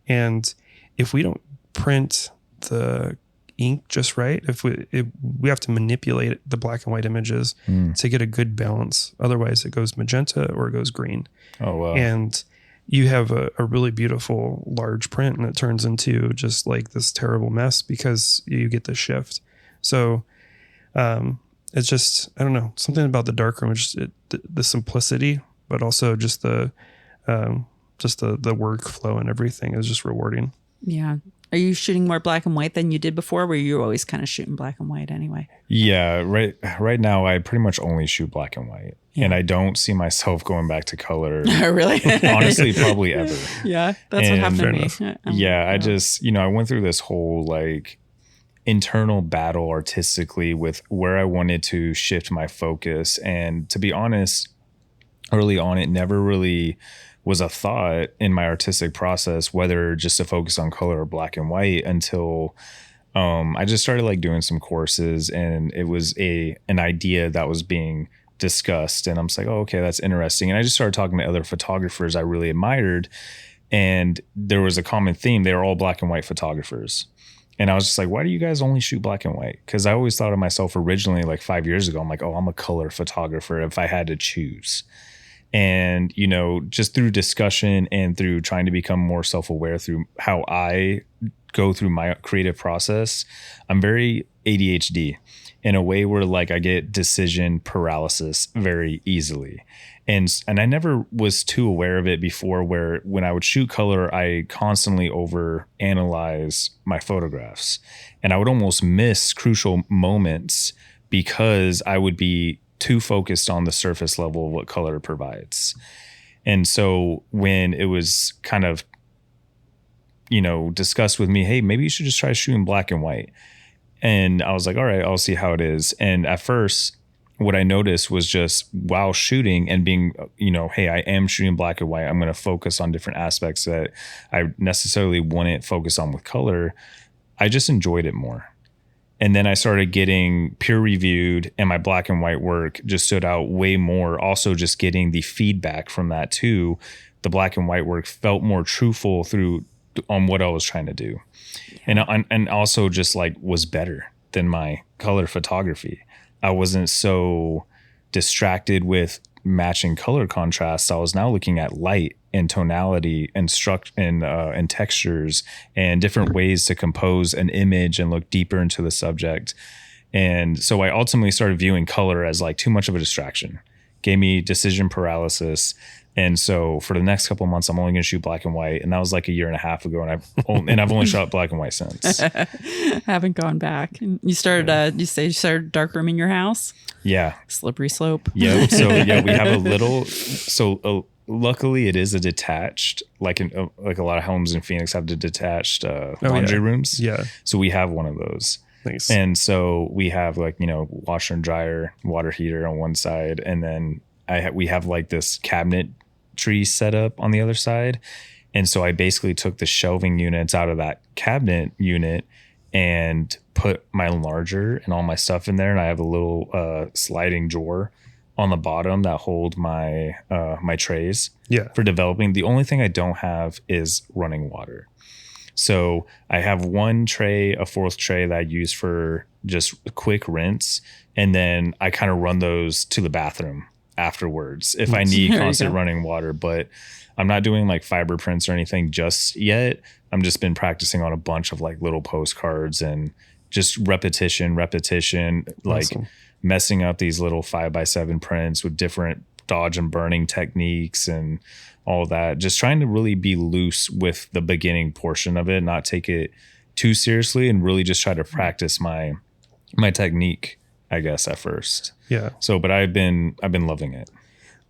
And if we don't print the ink just right, we have to manipulate the black and white images to get a good balance. Otherwise it goes magenta or it goes green. Oh wow. And you have a really beautiful large print and it turns into just like this terrible mess because you get the shift. So it's just, I don't know, something about the darkroom, just the simplicity, but also just the workflow and everything is just rewarding. Yeah. Are you shooting more black and white than you did before? Or were you always kind of shooting black and white anyway? Yeah. Right now, I pretty much only shoot black and white. Yeah. And I don't see myself going back to color. Really? Honestly, probably ever. Yeah. That's what happened to me. I just, I went through this whole like internal battle artistically with where I wanted to shift my focus. And to be honest, early on, it never really was a thought in my artistic process, whether just to focus on color or black and white, until I just started like doing some courses, and it was an idea that was being discussed. And I'm just like, oh, okay, that's interesting. And I just started talking to other photographers I really admired. And there was a common theme. They were all black and white photographers. And I was just like, why do you guys only shoot black and white? Because I always thought of myself originally, like 5 years ago, I'm like, oh, I'm a color photographer if I had to choose. And, just through discussion and through trying to become more self-aware through how I go through my creative process, I'm very ADHD in a way where like I get decision paralysis very easily. And I never was too aware of it before, where when I would shoot color, I constantly overanalyze my photographs, and I would almost miss crucial moments because I would be too focused on the surface level of what color provides. And so when it was kind of, discussed with me, hey, maybe you should just try shooting black and white. And I was like, all right, I'll see how it is. And at first, what I noticed was just while shooting and being, hey, I am shooting black and white, I'm going to focus on different aspects that I necessarily wouldn't focus on with color. I just enjoyed it more. And then I started getting peer reviewed, and my black and white work just stood out way more. Also just getting the feedback from that too. The black and white work felt more truthful on what I was trying to do. Yeah. And also just like was better than my color photography. I wasn't so distracted with matching color contrasts. I was now looking at light and tonality and and textures and different ways to compose an image and look deeper into the subject. And so I ultimately started viewing color as like too much of a distraction. Gave me decision paralysis. And so for the next couple of months, I'm only going to shoot black and white. And that was like a year and a half ago. And I've only shot black and white since. Haven't gone back. And you started, you started darkroom in your house? Yeah. Slippery slope. Yeah. So yeah, we have a little, luckily it is a detached, like a lot of homes in Phoenix have the detached laundry rooms. Yeah. So we have one of those. Nice. And so we have like, washer and dryer, water heater on one side. And then we have like this cabinet tree set up on the other side. And so I basically took the shelving units out of that cabinet unit and put my enlarger and all my stuff in there. And I have a little sliding drawer on the bottom that hold my my trays for developing. The only thing I don't have is running water. So I have one tray, a fourth tray that I use for just a quick rinse. And then I kind of run those to the bathroom afterwards if I need constant running water. But I'm not doing like fiber prints or anything just yet. I'm just been practicing on a bunch of like little postcards and just repetition, like messing up these little 5x7 prints with different dodge and burning techniques and all that. Just trying to really be loose with the beginning portion of it, not take it too seriously, and really just try to practice my technique, I guess, at first. Yeah. So, but I've been loving it.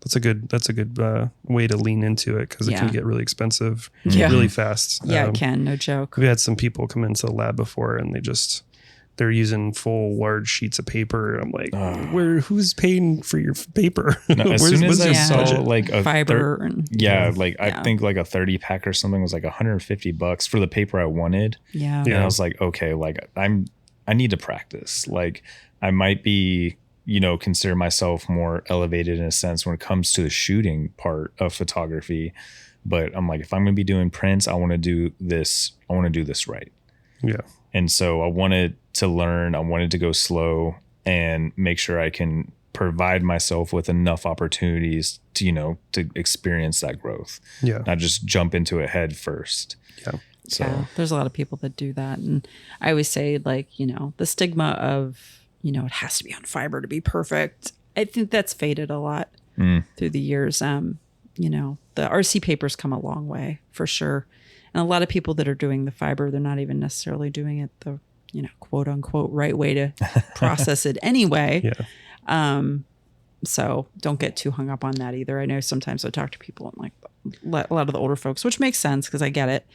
That's a good way to lean into it, because it can get really expensive really fast. Yeah, it can. No joke. We had some people come into the lab before, and they're using full large sheets of paper. I'm like, who's paying for your paper? No, as soon as I saw budget? like a fiber, I think like a 30 pack or something was like $150 for the paper I wanted. Yeah. And I was like, okay, like I need to practice. Like I might be, consider myself more elevated in a sense when it comes to the shooting part of photography. But I'm like, if I'm going to be doing prints, I want to do this right. Yeah. And so I wanted to learn, I wanted to go slow and make sure I can provide myself with enough opportunities to, to experience that growth. Yeah. Not just jump into it head first. Yeah. So there's a lot of people that do that. And I always say, like, the stigma of, it has to be on fiber to be perfect. I think that's faded a lot through the years. The RC papers come a long way for sure. And a lot of people that are doing the fiber, they're not even necessarily doing it the, quote unquote, right way to process it anyway. Yeah. So don't get too hung up on that either. I know sometimes I talk to people and like a lot of the older folks, which makes sense because I get it.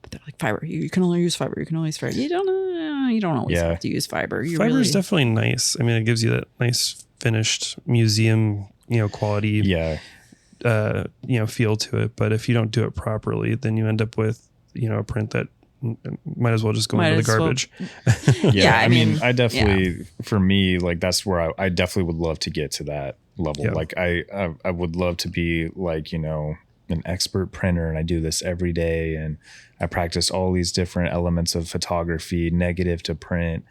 But they're like, fiber, you can only use fiber. You can only use fiber. You don't always have to use fiber. Fiber is definitely nice. I mean, it gives you that nice finished museum, quality, feel to it. But if you don't do it properly, then you end up with, a print that might as well just go into the garbage. I mean, I definitely, for me, like that's where I definitely would love to get to that level. Yeah. Like I would love to be like, an expert printer, and I do this every day, and I practice all these different elements of photography, negative to print,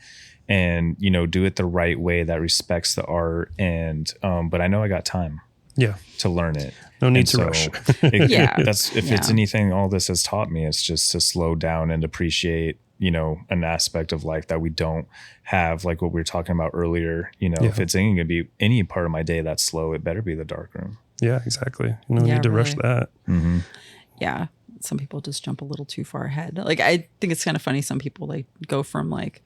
and do it the right way that respects the art. And but I know I got time to learn it. No need to rush. That's if it's anything all this has taught me, it's just to slow down and appreciate an aspect of life that we don't have, like what we were talking about earlier. If it's going to be any part of my day that's slow, it better be the darkroom. Yeah, exactly. No need to rush that. Mm-hmm. Yeah. Some people just jump a little too far ahead. Like, I think it's kind of funny. Some people like go from like,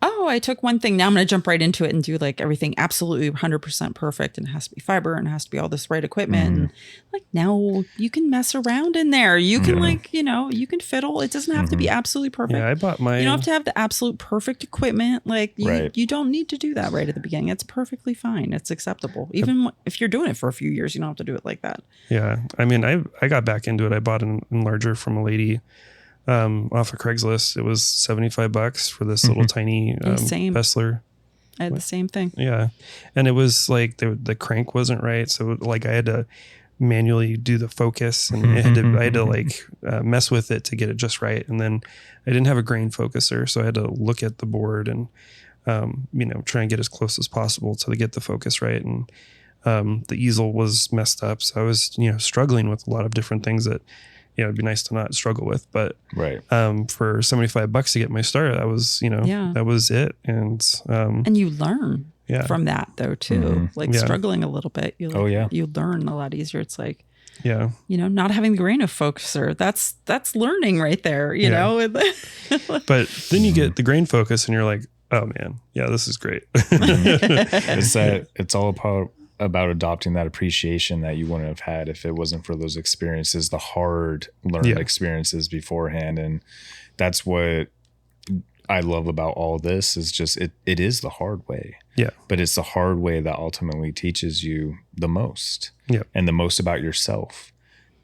oh, I took one thing. Now I'm going to jump right into it and do like everything absolutely 100% perfect. And it has to be fiber and it has to be all this right equipment. And like, now you can mess around in there. You can like, you can fiddle. It doesn't have to be absolutely perfect. Yeah, I bought my... You don't have to have the absolute perfect equipment. Like you don't need to do that right at the beginning. It's perfectly fine. It's acceptable. Even if you're doing it for a few years, you don't have to do it like that. Yeah. I mean, I got back into it. I bought an enlarger from a lady off of Craigslist. It was $75 for this little tiny Bessler. I had the same thing. Yeah. And it was like the crank wasn't right. So like I had to manually do the focus, and I had to like mess with it to get it just right. And then I didn't have a grain focuser, so I had to look at the board and try and get as close as possible to get the focus right. And the easel was messed up, so I was struggling with a lot of different things that it'd be nice to not struggle with, but for $75 to get my start, that was that was it. And you learn from that though too, struggling a little bit. You learn a lot easier. It's like not having the grain of focuser, that's learning right there. You know. But then you get the grain focus, and you're like, oh man, this is great. It's all about adopting that appreciation that you wouldn't have had if it wasn't for those experiences, the hard learned experiences beforehand. And that's what I love about all this is just it is the hard way. Yeah. But it's the hard way that ultimately teaches you the most. Yeah. And the most about yourself.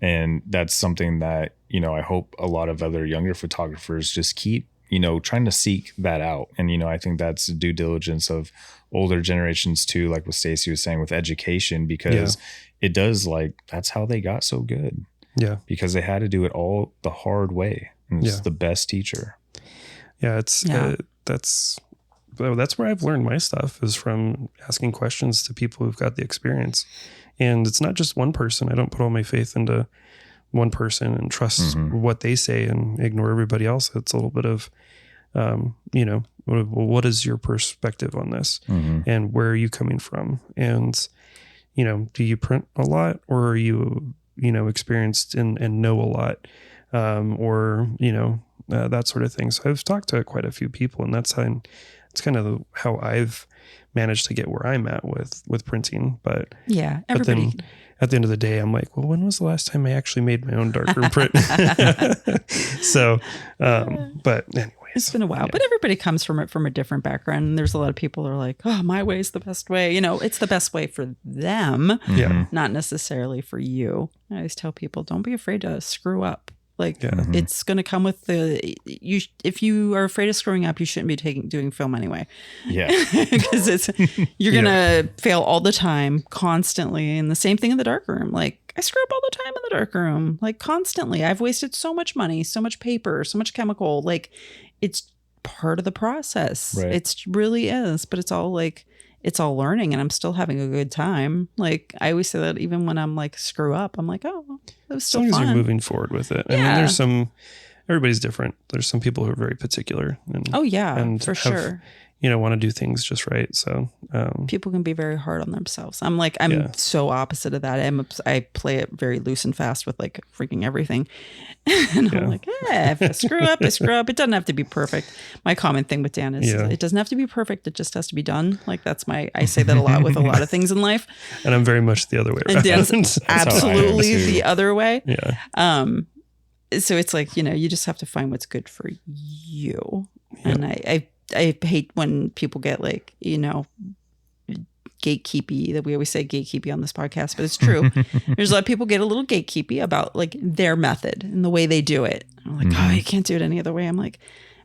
And that's something that, you know, I hope a lot of other younger photographers just keep, you know, trying to seek that out. And, you know, I think that's due diligence of older generations too, like what Stacey was saying with education, because it does, like, that's how they got so good. Yeah. Because they had to do it all the hard way. And it's the best teacher. Yeah. That's where I've learned my stuff, is from asking questions to people who've got the experience. And it's not just one person. I don't put all my faith into one person and trust what they say and ignore everybody else. It's a little bit of, you know, what is your perspective on this, and where are you coming from? And, you know, do you print a lot, or are you, you know, experienced and know a lot, or, you know, that sort of thing. So I've talked to quite a few people, and that's it's kind of how I've managed to get where I'm at with printing. But yeah, everybody. But then at the end of the day, I'm like, well, when was the last time I actually made my own darkroom print? So, but anyways, it's been a while. But everybody comes from it from a different background. And there's a lot of people who are like, oh, my way is the best way. You know, it's the best way for them, not necessarily for you. I always tell people, don't be afraid to screw up. Like it's going to come with if you are afraid of screwing up, you shouldn't be doing film anyway. Yeah. Because you're going to fail all the time, constantly. And the same thing in the darkroom. Like, I screw up all the time in the darkroom, like constantly. I've wasted so much money, so much paper, so much chemical. Like, it's part of the process. Right. It really is. But it's all like, it's all learning, and I'm still having a good time. Like, I always say that even when I'm like screw up, I'm like, oh, it was still fun. As long as you're moving forward with it. I mean, everybody's different. There's some people who are very particular. And, for sure. You know, want to do things just right. So people can be very hard on themselves. I'm so opposite of that. I play it very loose and fast with like freaking everything. And I'm like, if I screw up, I screw up. It doesn't have to be perfect. My common thing with Dan is it doesn't have to be perfect. It just has to be done. Like, I say that a lot with a lot of things in life. And I'm very much the other way around. And Dan's absolutely the other way. Yeah. So it's like, you know, you just have to find what's good for you. Yep. And I hate when people get like, you know, gatekeepy, that we always say gatekeepy on this podcast, but it's true. There's a lot of people get a little gatekeepy about like their method and the way they do it. I'm like, oh, you can't do it any other way. I'm like,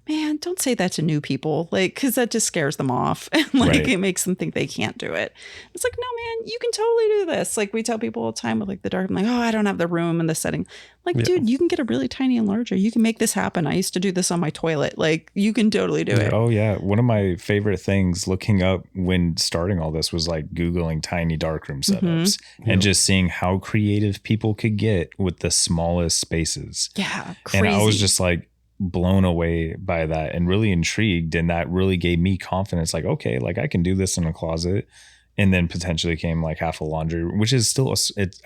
man, don't say that to new people, like, because that just scares them off. And like, it makes them think they can't do it. It's like, no, man, you can totally do this. Like, we tell people all the time with like the dark, I'm like, oh, I don't have the room and the setting. Like, dude, you can get a really tiny enlarger. You can make this happen. I used to do this on my toilet. Like, you can totally do it. Oh yeah. One of my favorite things looking up when starting all this was like Googling tiny darkroom setups and just seeing how creative people could get with the smallest spaces. Yeah. Crazy. And I was just like, blown away by that and really intrigued, and that really gave me confidence, like, okay, like I can do this in a closet. And then potentially came like half a laundry room, which is still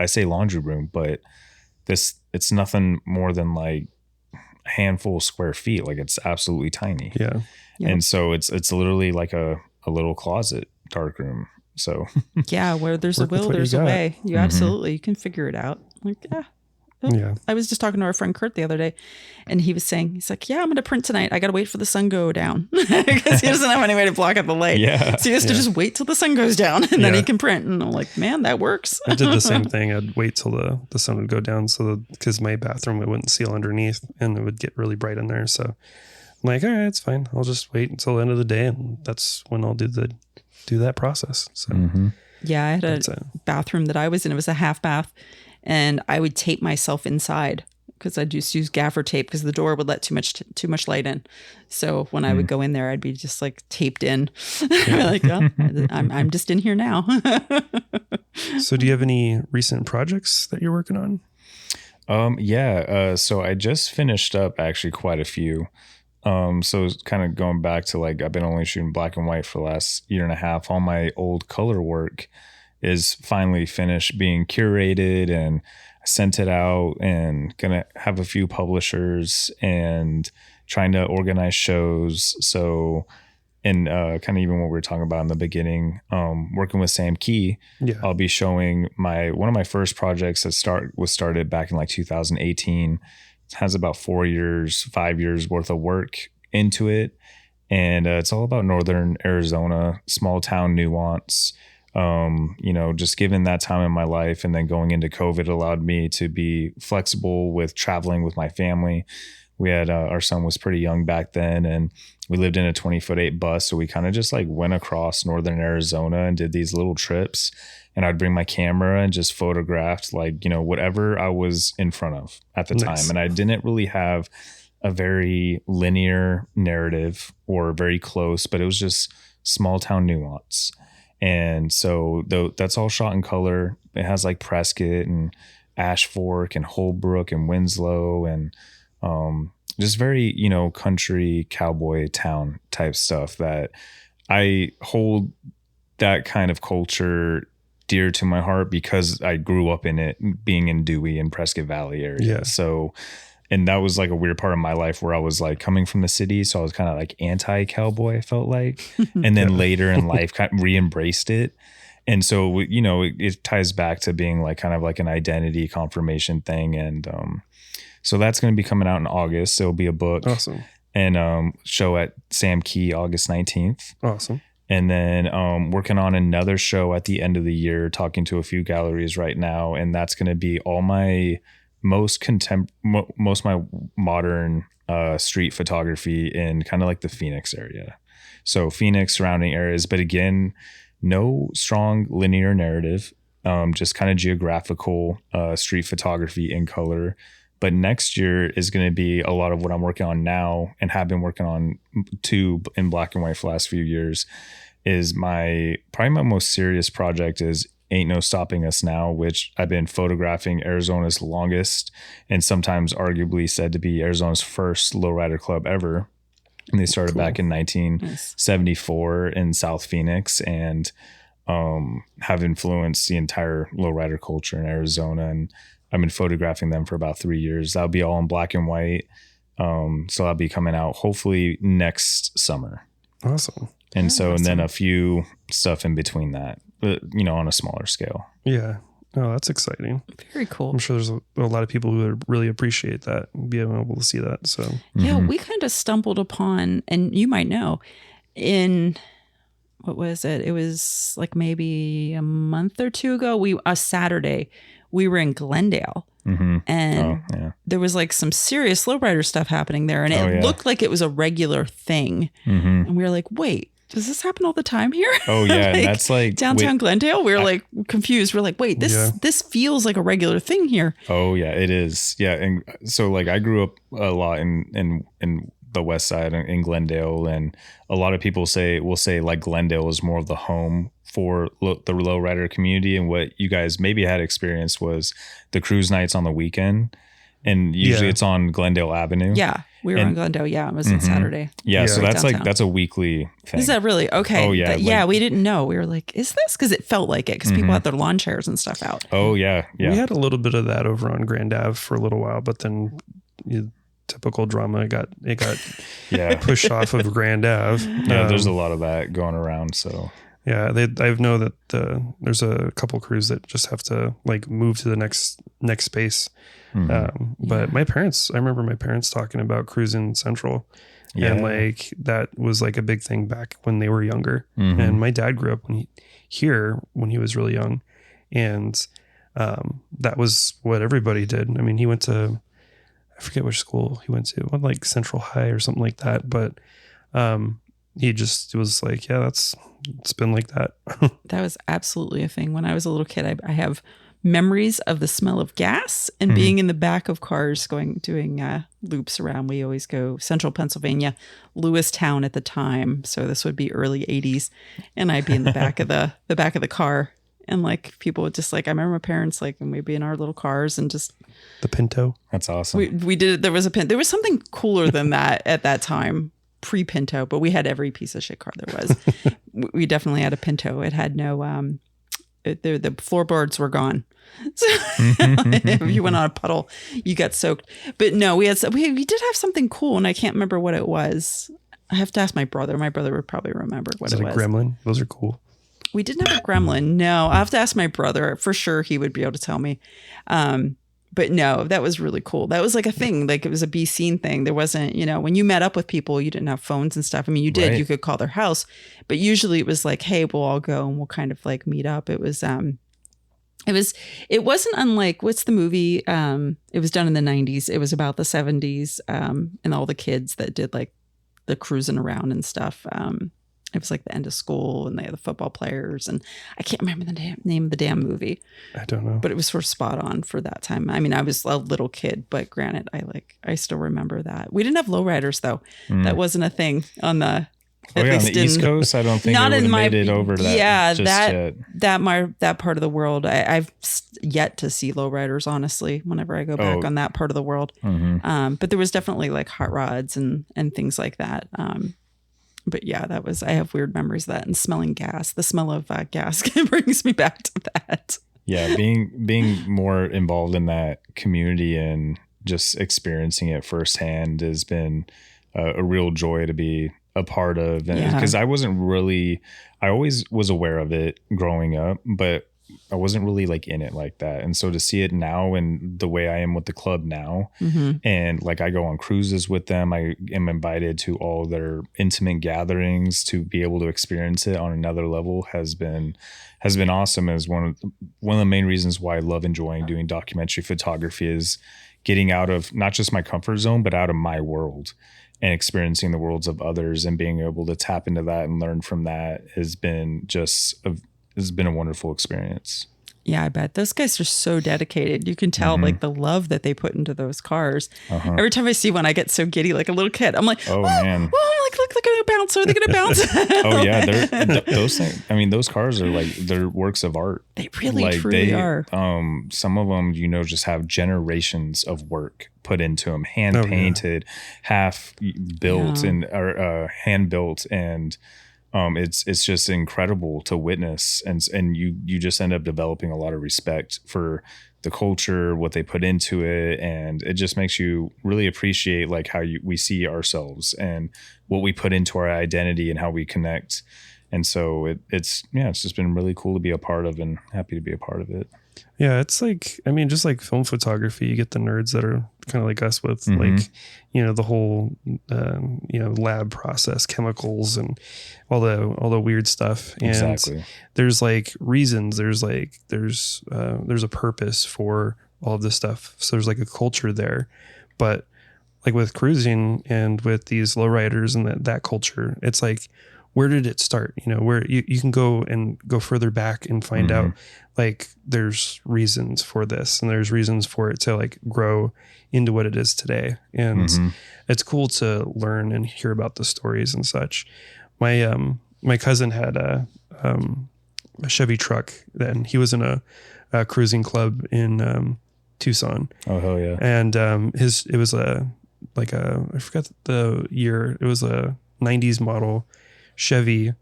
I say laundry room, but it's nothing more than like a handful of square feet. Like, it's absolutely tiny. Yeah. And so it's literally like a little closet darkroom. So yeah, where there's a will, there's a way. You absolutely, you can figure it out. Like, yeah. I was just talking to our friend Kurt the other day, and he's like, yeah, I'm going to print tonight. I got to wait for the sun go down because he doesn't have any way to block out the light. Yeah. So he has to just wait till the sun goes down, and then he can print. And I'm like, man, that works. I did the same thing. I'd wait till the sun would go down, because my bathroom, it wouldn't seal underneath and it would get really bright in there. So I'm like, all right, it's fine. I'll just wait until the end of the day, and that's when I'll do that process. So yeah, I had a bathroom that I was in. It was a half bath. And I would tape myself inside, because I'd just use gaffer tape, because the door would let too much light in. So when I would go in there, I'd be just like taped in. Like, oh, I'm just in here now. So do you have any recent projects that you're working on? So I just finished up actually quite a few. So it's kind of going back to like, I've been only shooting black and white for the last year and a half. All my old color work is finally finished being curated, and I sent it out, and gonna have a few publishers and trying to organize shows. So, and kind of even what we were talking about in the beginning, working with Sam Key, I'll be showing one of my first projects that was started back in like 2018. It has about 5 years worth of work into it. And it's all about Northern Arizona, small town nuance. Just given that time in my life and then going into COVID allowed me to be flexible with traveling with my family. We had our son was pretty young back then, and we lived in a 20-foot-8 bus. So we kind of just like went across Northern Arizona and did these little trips. And I'd bring my camera and just photographed whatever I was in front of at the time. And I didn't really have a very linear narrative or very close, but it was just small town nuance. And so that's all shot in color. It has like Prescott and Ash Fork and Holbrook and Winslow and just very, country cowboy town type stuff that I hold that kind of culture dear to my heart because I grew up in it, being in Dewey and Prescott Valley area. Yeah. So, and that was like a weird part of my life where I was like coming from the city. So I was kind of like anti-cowboy, I felt like, and then later in life kind of re-embraced it. And so, it ties back to being like kind of like an identity confirmation thing. And so that's going to be coming out in August. So it'll be a book. Awesome. And show at Sam Key, August 19th. Awesome. And then working on another show at the end of the year, talking to a few galleries right now. And that's going to be all my most my modern street photography in kind of like the Phoenix area. So Phoenix, surrounding areas. But again, no strong linear narrative, just kind of geographical street photography in color. But next year is going to be a lot of what I'm working on now and have been working on too in black and white for the last few years. Is probably my most serious project is Ain't No Stopping Us Now, which I've been photographing Arizona's longest and sometimes arguably said to be Arizona's first lowrider club ever. And they started back in 1974 in South Phoenix and have influenced the entire lowrider culture in Arizona. And I've been photographing them for about 3 years. That'll be all in black and white. So that'll be coming out hopefully next summer. Awesome. And and then a few stuff in between that, but on a smaller scale. Yeah. Oh, that's exciting. Very cool. I'm sure there's a lot of people who would really appreciate that, being able to see that. So yeah, we kind of stumbled upon, and you might know, what was it? It was like maybe a month or two ago. A Saturday, we were in Glendale. And there was like some serious lowrider stuff happening there. And it looked like it was a regular thing. And we were like, wait, does this happen all the time here? Oh yeah. Like, and that's like downtown Glendale. We were like confused. We're like, wait, this feels like a regular thing here. Oh yeah, it is. Yeah. And so like I grew up a lot in the West Side in Glendale, and a lot of people will say like Glendale is more of the home for the lowrider community. And what you guys maybe had experienced was the cruise nights on the weekend. And usually it's on Glendale Avenue. Yeah. We were on Glendale. Yeah. It was on Saturday. Yeah. So that's downtown. that's a weekly thing. Is that really? Okay. Oh yeah. Yeah. We didn't know. We were like, is this? Cause it felt like it. Cause people had their lawn chairs and stuff out. Oh yeah. Yeah. We had a little bit of that over on Grand Ave for a little while, but then typical drama, it got pushed off of Grand Ave. Yeah. There's a lot of that going around. So yeah, I know that there's a couple crews that just have to like move to the next space. But I remember my parents talking about cruising Central, and like that was like a big thing back when they were younger. And my dad grew up when he was really young, and that was what everybody did. I mean, he went to, I forget which school he went to, like Central High or something like that, but he just was like, yeah, it's been like that. That was absolutely a thing. When I was a little kid, I have memories of the smell of gas and being in the back of cars doing loops around. We always go Central Pennsylvania, Lewistown at the time. So this would be early 80s. And I'd be in the back of the car. And like people would just like, I remember my parents like, and we'd be in our little cars and just the Pinto. That's awesome. We did it. There was something cooler than that at that time, pre-Pinto, but we had every piece of shit car there was. We definitely had a Pinto. It had no, the floorboards were gone. So if you went on a puddle, you got soaked. But no, we did have something cool, and I can't remember what it was. I have to ask my brother. My brother would probably remember what it was. A gremlin? Those are cool. We didn't have a gremlin. No, I have to ask my brother for sure. He would be able to tell me. but no, that was really cool. That was like a thing. Like it was a be seen thing. There wasn't, when you met up with people, you didn't have phones and stuff. I mean, you did, Right. you could call their house, but usually it was like, hey, we'll all go and we'll kind of like meet up. It wasn't unlike, what's the movie? It was done in the 90s. It was about the 70s and all the kids that did like the cruising around and stuff. It was like the end of school and they had the football players and I can't remember the name of the damn movie. I don't know. But it was sort of spot on for that time. I mean, I was a little kid, but granted, I still remember that. We didn't have lowriders though. That wasn't a thing on the On the East Coast, I don't think not it would in have my made it over to that. yeah just yet. that part of the world. I've yet to see lowriders honestly. Whenever I go back on that part of the world, but there was definitely like hot rods and things like that. But yeah, I have weird memories of that and smelling gas. The smell of gas brings me back to that. Yeah, being more involved in that community and just experiencing it firsthand has been a real joy to be a part of. Because I always was aware of it growing up, but I wasn't really like in it like that. And so to see it now and the way I am with the club now, and like I go on cruises with them, I am invited to all their intimate gatherings to be able to experience it on another level has been awesome. As one of the main reasons why I love enjoying doing documentary photography is getting out of not just my comfort zone, but out of my world and experiencing the worlds of others and being able to tap into that and learn from that has been a wonderful experience. Yeah, I bet those guys are so dedicated. You can tell like the love that they put into those cars. Every time I see one, I get so giddy like a little kid. I'm like, oh man, oh, like look, they're gonna bounce. Are they gonna bounce? Oh yeah, those things. I mean, those cars are like they're works of art. They really truly are. Some of them, just have generations of work put into them, hand painted, half built or hand built and. It's just incredible to witness, and you just end up developing a lot of respect for the culture, what they put into it, and it just makes you really appreciate like how we see ourselves and what we put into our identity and how we connect. And so it's just been really cool to be a part of and happy to be a part of it. Yeah, it's like, I mean, just like film photography, you get the nerds that are kind of like us with like, the whole, lab process, chemicals and all the weird stuff. And exactly. There's like reasons, there's a purpose for all of this stuff. So there's like a culture there, but like with cruising and with these lowriders and that culture, it's like, where did it start? Where you can go further back and find out like there's reasons for this and there's reasons for it to like grow into what it is today. And it's cool to learn and hear about the stories and such. My cousin had a Chevy truck then. He was in a cruising club in Tucson. Oh, hell yeah. And it was I forgot the year. It was a 90s model Chevy,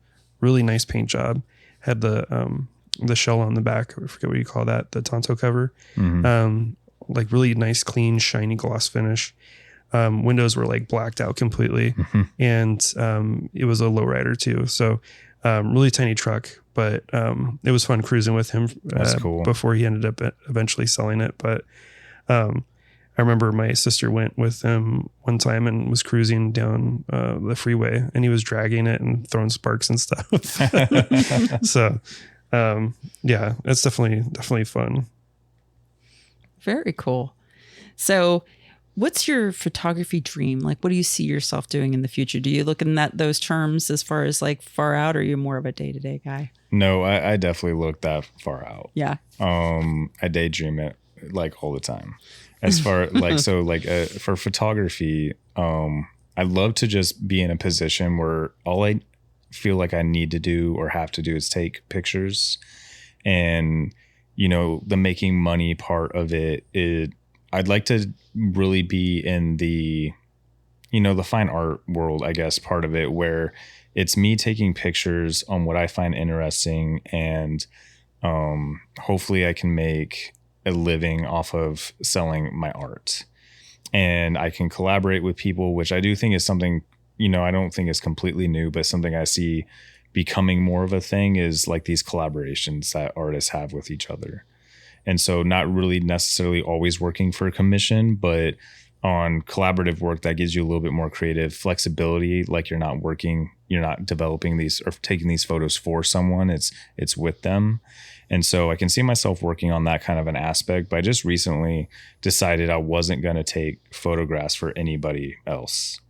really nice paint job. Had the shell on the back. I forget what you call that. The Tonto cover. Like really nice, clean, shiny gloss finish. Windows were like blacked out completely, and it was a lowrider too. So really tiny truck, but it was fun cruising with him. That's cool. Before he ended up eventually selling it, but. I remember my sister went with him one time and was cruising down the freeway, and he was dragging it and throwing sparks and stuff. So, yeah, it's definitely fun. Very cool. So, what's your photography dream? Like, what do you see yourself doing in the future? Do you look in those terms as far as like far out, or are you more of a day-to-day guy? No, I definitely look that far out. Yeah. I daydream it like all the time. As far like for photography, I'd love to just be in a position where all I feel like I need to do or have to do is take pictures, and the making money part of it. I'd like to really be in the fine art world, I guess, part of it, where it's me taking pictures on what I find interesting, and hopefully I can make a living off of selling my art, and I can collaborate with people, which I do think is something, I don't think is completely new, but something I see becoming more of a thing is like these collaborations that artists have with each other. And so not really necessarily always working for a commission, but on collaborative work that gives you a little bit more creative flexibility. Like you're not developing these or taking these photos for someone. It's with them. And so I can see myself working on that kind of an aspect, but I just recently decided I wasn't going to take photographs for anybody else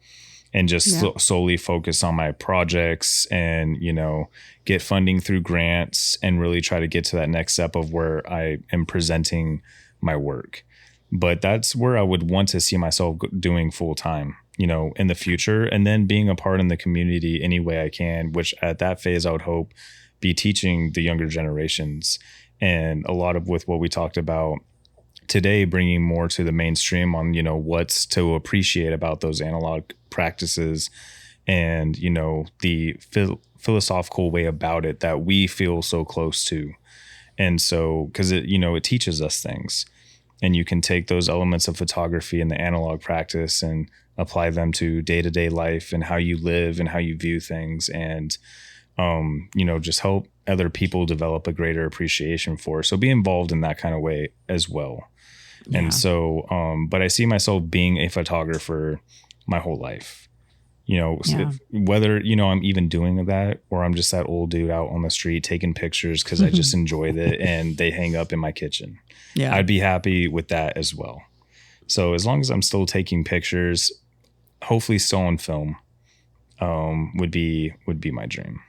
and just solely focus on my projects and, get funding through grants and really try to get to that next step of where I am presenting my work. But that's where I would want to see myself doing full time, in the future, and then being a part in the community any way I can, which at that phase I would hope be teaching the younger generations. And a lot of with what we talked about today, bringing more to the mainstream on, what's to appreciate about those analog practices and, the philosophical way about it that we feel so close to. And so, because it teaches us things. And you can take those elements of photography and the analog practice and apply them to day-to-day life and how you live and how you view things, and just help other people develop a greater appreciation for it. So be involved in that kind of way as well. Yeah. And so, but I see myself being a photographer my whole life. Whether, I'm even doing that or I'm just that old dude out on the street taking pictures because I just enjoy it and they hang up in my kitchen. Yeah. I'd be happy with that as well. So as long as I'm still taking pictures, hopefully still on film, would be my dream.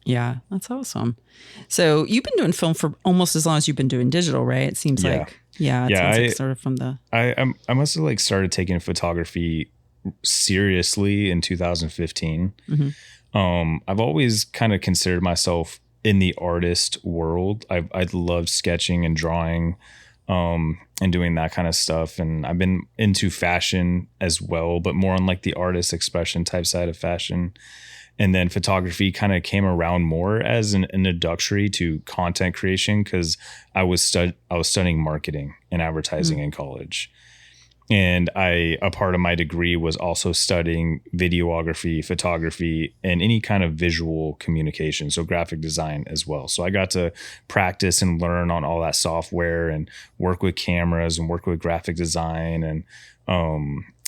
Yeah, that's awesome. So you've been doing film for almost as long as you've been doing digital, right? It seems like, sounds like sort of from the... I must have started taking photography seriously in 2015. I've always kind of considered myself in the artist world. I loved sketching and drawing, and doing that kind of stuff. And I've been into fashion as well, but more on the artist expression type side of fashion. And then photography kind of came around more as an introductory to content creation because I was studying marketing and advertising in college. And a part of my degree was also studying videography, photography, and any kind of visual communication, so graphic design as well. So I got to practice and learn on all that software and work with cameras and work with graphic design and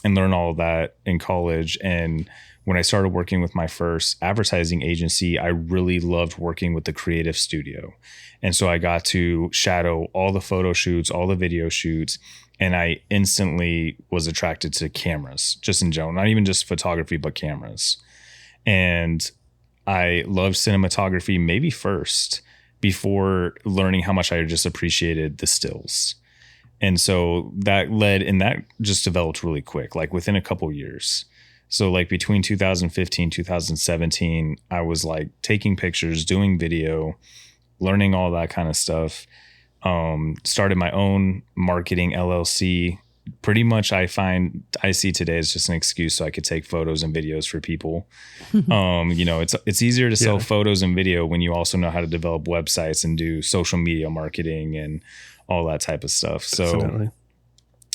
learn all of that in college. And when I started working with my first advertising agency, I really loved working with the creative studio. And so I got to shadow all the photo shoots, all the video shoots, and I instantly was attracted to cameras, just in general, not even just photography, but cameras. And I loved cinematography maybe first before learning how much I just appreciated the stills. And so that just developed really quick, within a couple years. So between 2015, 2017, I was taking pictures, doing video, learning all that kind of stuff. Started my own marketing LLC. Pretty much I see today as just an excuse so I could take photos and videos for people. It's easier to sell photos and video when you also know how to develop websites and do social media marketing and all that type of stuff. So,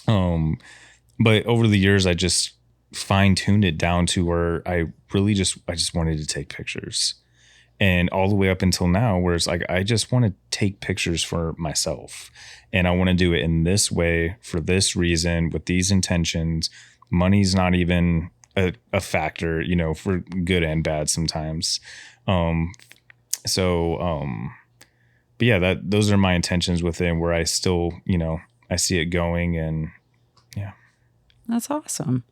but over the years, I just fine-tuned it down to where I just wanted to take pictures. And all the way up until now, where it's I just want to take pictures for myself. And I want to do it in this way for this reason with these intentions. Money's not even a factor, for good and bad sometimes. But yeah, those are my intentions within where I still, I see it going, and yeah. That's awesome.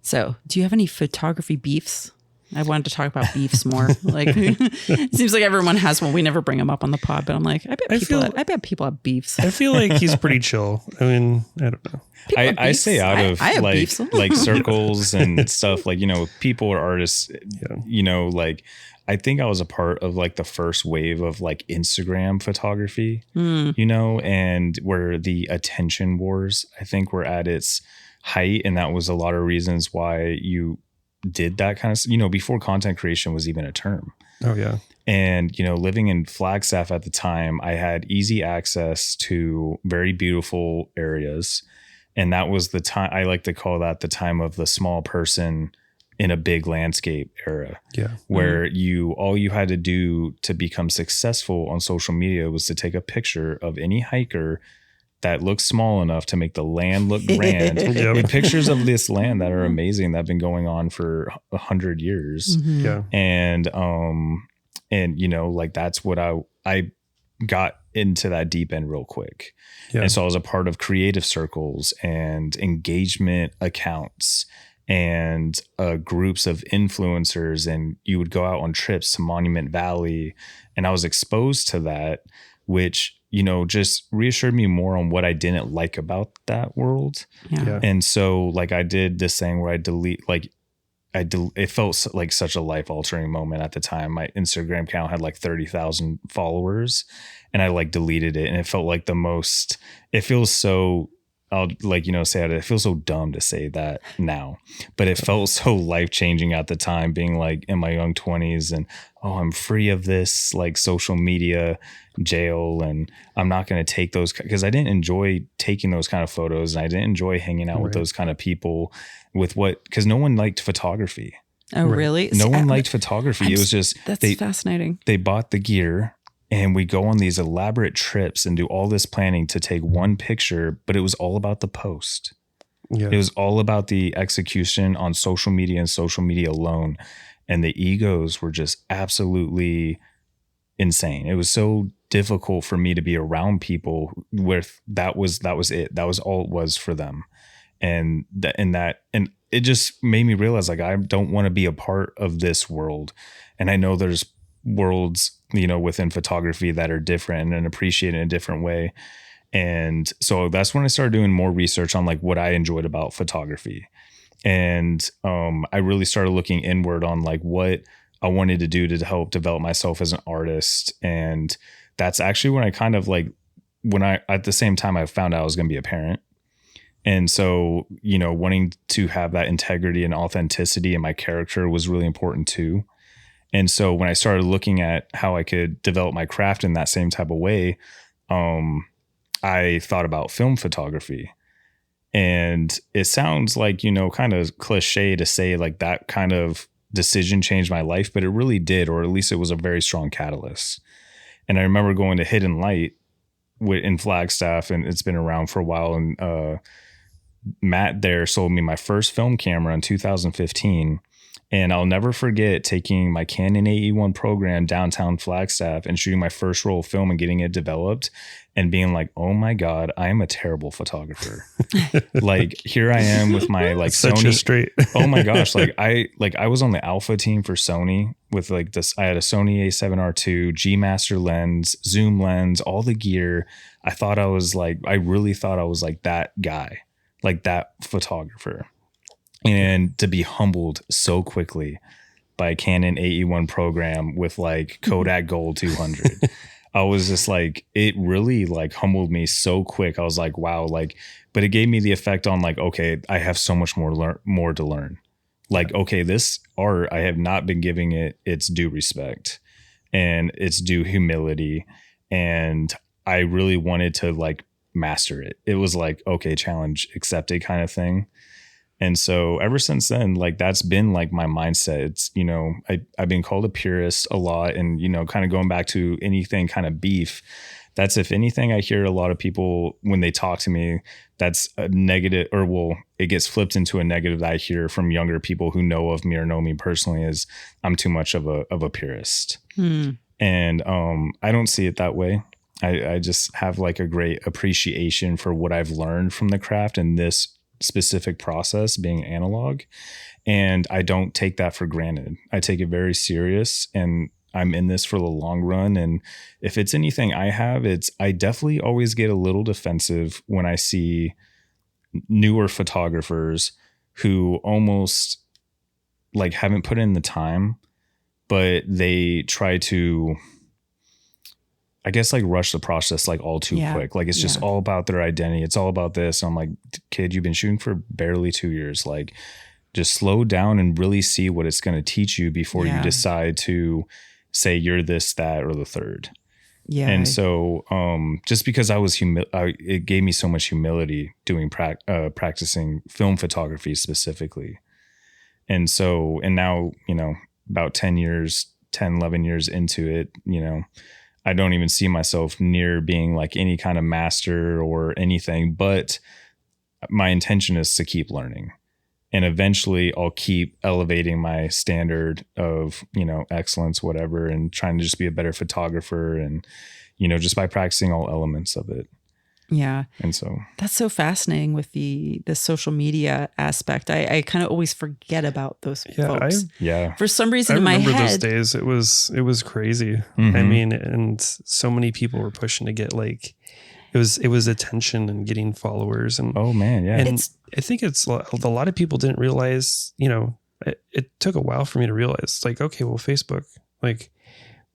So do you have any photography beefs? I wanted to talk about beefs more. It seems like everyone has one. We never bring them up on the pod, but I'm I bet people have beefs. I feel like he's pretty chill. I mean, I don't know. I stay out of circles and stuff people or artists, I think I was a part of the first wave of Instagram photography, and where the attention wars, I think, were at its height. And that was a lot of reasons why you did that kind of, before content creation was even a term. Oh yeah. And, living in Flagstaff at the time, I had easy access to very beautiful areas. And that was the time, I like to call that the time of the small person in a big landscape era. Yeah. Where all you had to do to become successful on social media was to take a picture of any hiker that looks small enough to make the land look grand. Yep. With pictures of this land that are amazing, that have been going on for 100 years. Yeah. And like that's what I got into that deep end real quick. Yeah. And so I was a part of creative circles and engagement accounts and groups of influencers. And you would go out on trips to Monument Valley. And I was exposed to that, which, just reassured me more on what I didn't like about that world. Yeah. And so like I did this thing where it felt like such a life altering moment at the time. My Instagram account had like 30,000 followers and I like deleted it. And it felt like it feels so, I'll say it feels so dumb to say that now, but it felt so life changing at the time, being like in my young 20s and, I'm free of this like social media jail. And I'm not going to take those, because I didn't enjoy taking those kind of photos. And I didn't enjoy hanging out with those kind of people because no one liked photography. Oh, really? No one liked photography. It was just, that's fascinating. They bought the gear and we go on these elaborate trips and do all this planning to take one picture, but it was all about the post. Yeah. It was all about the execution on social media and social media alone. And the egos were just absolutely insane. It was so difficult for me to be around people where that was it. That was all it was for them. And it just made me realize like, I don't want to be a part of this world. And I know there's worlds, within photography that are different and appreciated in a different way. And so that's when I started doing more research on like what I enjoyed about photography. And I really started looking inward on like what I wanted to do to help develop myself as an artist. And that's actually when I kind of like, at the same time I found out I was going to be a parent. And so, wanting to have that integrity and authenticity in my character was really important too. And so when I started looking at how I could develop my craft in that same type of way, I thought about film photography. And it sounds like, kind of cliche to say like that kind of decision changed my life, but it really did, or at least it was a very strong catalyst. And I remember going to Hidden Light in Flagstaff, and it's been around for a while. And Matt there sold me my first film camera in 2015. And I'll never forget taking my Canon AE1 program downtown Flagstaff and shooting my first roll of film and getting it developed and being like, oh my God, I am a terrible photographer. Like here I am with my like Such Sony. a straight. Oh my gosh. I was on the alpha team for Sony with like this. I had a Sony A7R II, G Master lens, zoom lens, all the gear. I really thought I was like that guy, like that photographer. And to be humbled so quickly by a Canon AE1 program with like Kodak Gold 200, I was just like, it really like humbled me so quick. I was like, wow, like, but it gave me the effect on like, okay, I have so much more to learn. Like, okay, this art, I have not been giving it its due respect and its due humility. And I really wanted to like master it. It was like, okay, challenge accepted kind of thing. And so ever since then, like that's been like my mindset. It's, I've been called a purist a lot, and, kind of going back to anything kind of beef. That's, if anything, I hear a lot of people when they talk to me, that's a negative, it gets flipped into a negative that I hear from younger people who know of me or know me personally, is I'm too much of a purist. And I don't see it that way. I just have like a great appreciation for what I've learned from the craft and this specific process being analog, and I don't take that for granted. I take it very serious, and I'm in this for the long run. And if it's anything I definitely always get a little defensive when I see newer photographers who almost like haven't put in the time, but they try to, I guess, like rush the process like all too quick. Like it's just all about their identity. It's all about this. I'm like, kid, you've been shooting for barely 2 years. Like just slow down and really see what it's going to teach you before you decide to say you're this, that, or the third. Yeah. And so just because I was it gave me so much humility doing practicing film photography specifically. And so, and now, about 10, 11 years into it, I don't even see myself near being like any kind of master or anything, but my intention is to keep learning. And eventually I'll keep elevating my standard of, excellence, whatever, and trying to just be a better photographer and, just by practicing all elements of it. Yeah. And so that's so fascinating with the social media aspect. I kind of always forget about those folks. For some reason in my head. I remember those days. It was crazy. Mm-hmm. I mean, and so many people were pushing to get like, it was attention and getting followers. And oh man, yeah. And I think it's a lot of people didn't realize, it took a while for me to realize like, okay, well, Facebook, like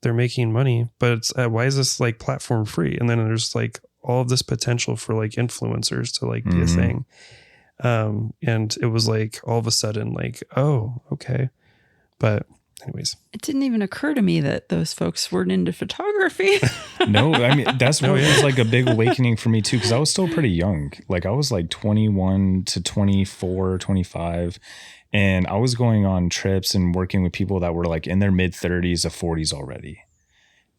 they're making money, but it's why is this like platform free? And then there's like all of this potential for like influencers to like be a thing. And it was like all of a sudden like, oh, okay. But anyways, it didn't even occur to me that those folks weren't into photography. No, I mean, that's what was like a big awakening for me too. Cause I was still pretty young. Like I was like 21 to 24, 25. And I was going on trips and working with people that were like in their mid 30s to 40s already.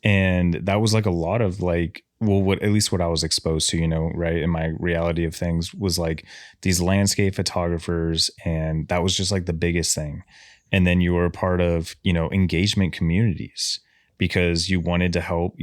And that was like a lot of like, well, at least what I was exposed to, right, in my reality of things was like these landscape photographers. And that was just like the biggest thing. And then you were a part of, engagement communities because you wanted to help,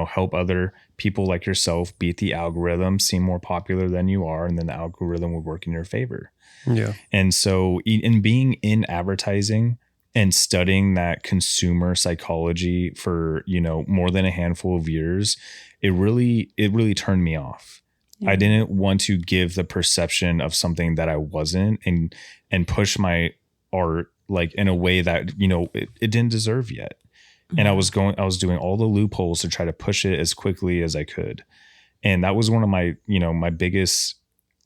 help other people like yourself beat the algorithm, seem more popular than you are. And then the algorithm would work in your favor. Yeah. And so in being in advertising and studying that consumer psychology for, more than a handful of years, it really turned me off. Yeah. I didn't want to give the perception of something that I wasn't and push my art like in a way that, it didn't deserve yet. Mm-hmm. And I was doing all the loopholes to try to push it as quickly as I could. And that was one of my, my biggest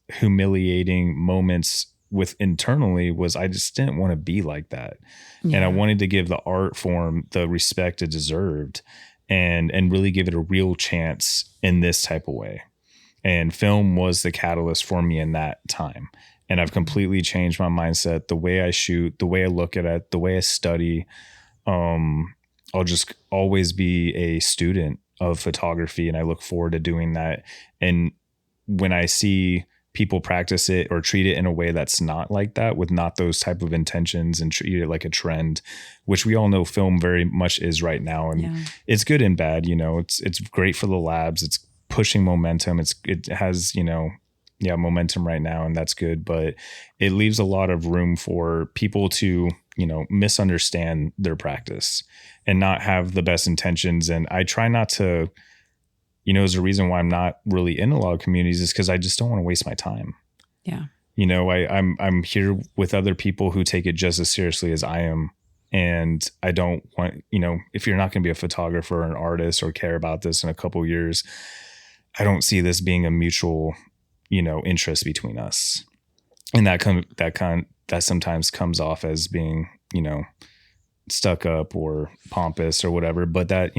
humiliating moments with internally was I just didn't want to be like that. Yeah. And I wanted to give the art form the respect it deserved and really give it a real chance in this type of way. And film was the catalyst for me in that time. And I've completely changed my mindset, the way I shoot, the way I look at it, the way I study. I'll just always be a student of photography and I look forward to doing that. And when I see people practice it or treat it in a way that's not like that, with not those type of intentions and treat it like a trend, which we all know film very much is right now. And it's good and bad, it's great for the labs. It's pushing momentum. It has, momentum right now, and that's good, but it leaves a lot of room for people to, misunderstand their practice and not have the best intentions. And I try not to, is the reason why I'm not really in a lot of communities is because I just don't want to waste my time. Yeah. I'm here with other people who take it just as seriously as I am. And I don't want, if you're not going to be a photographer or an artist or care about this in a couple of years, I don't see this being a mutual, interest between us. And that sometimes comes off as being, stuck up or pompous or whatever. But that,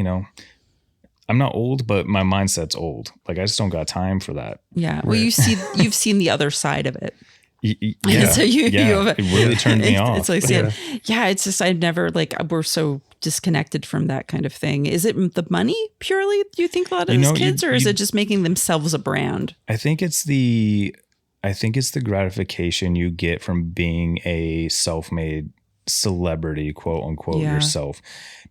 I'm not old, but my mindset's old. Like I just don't got time for that. Yeah. Well, you've seen the other side of it. Yeah. So it really turned me off. It's like, it's just, I've never we're so disconnected from that kind of thing. Is it the money purely? Do you think a lot of these kids, or is it just making themselves a brand? I think it's the gratification you get from being a self-made celebrity, quote unquote, yourself,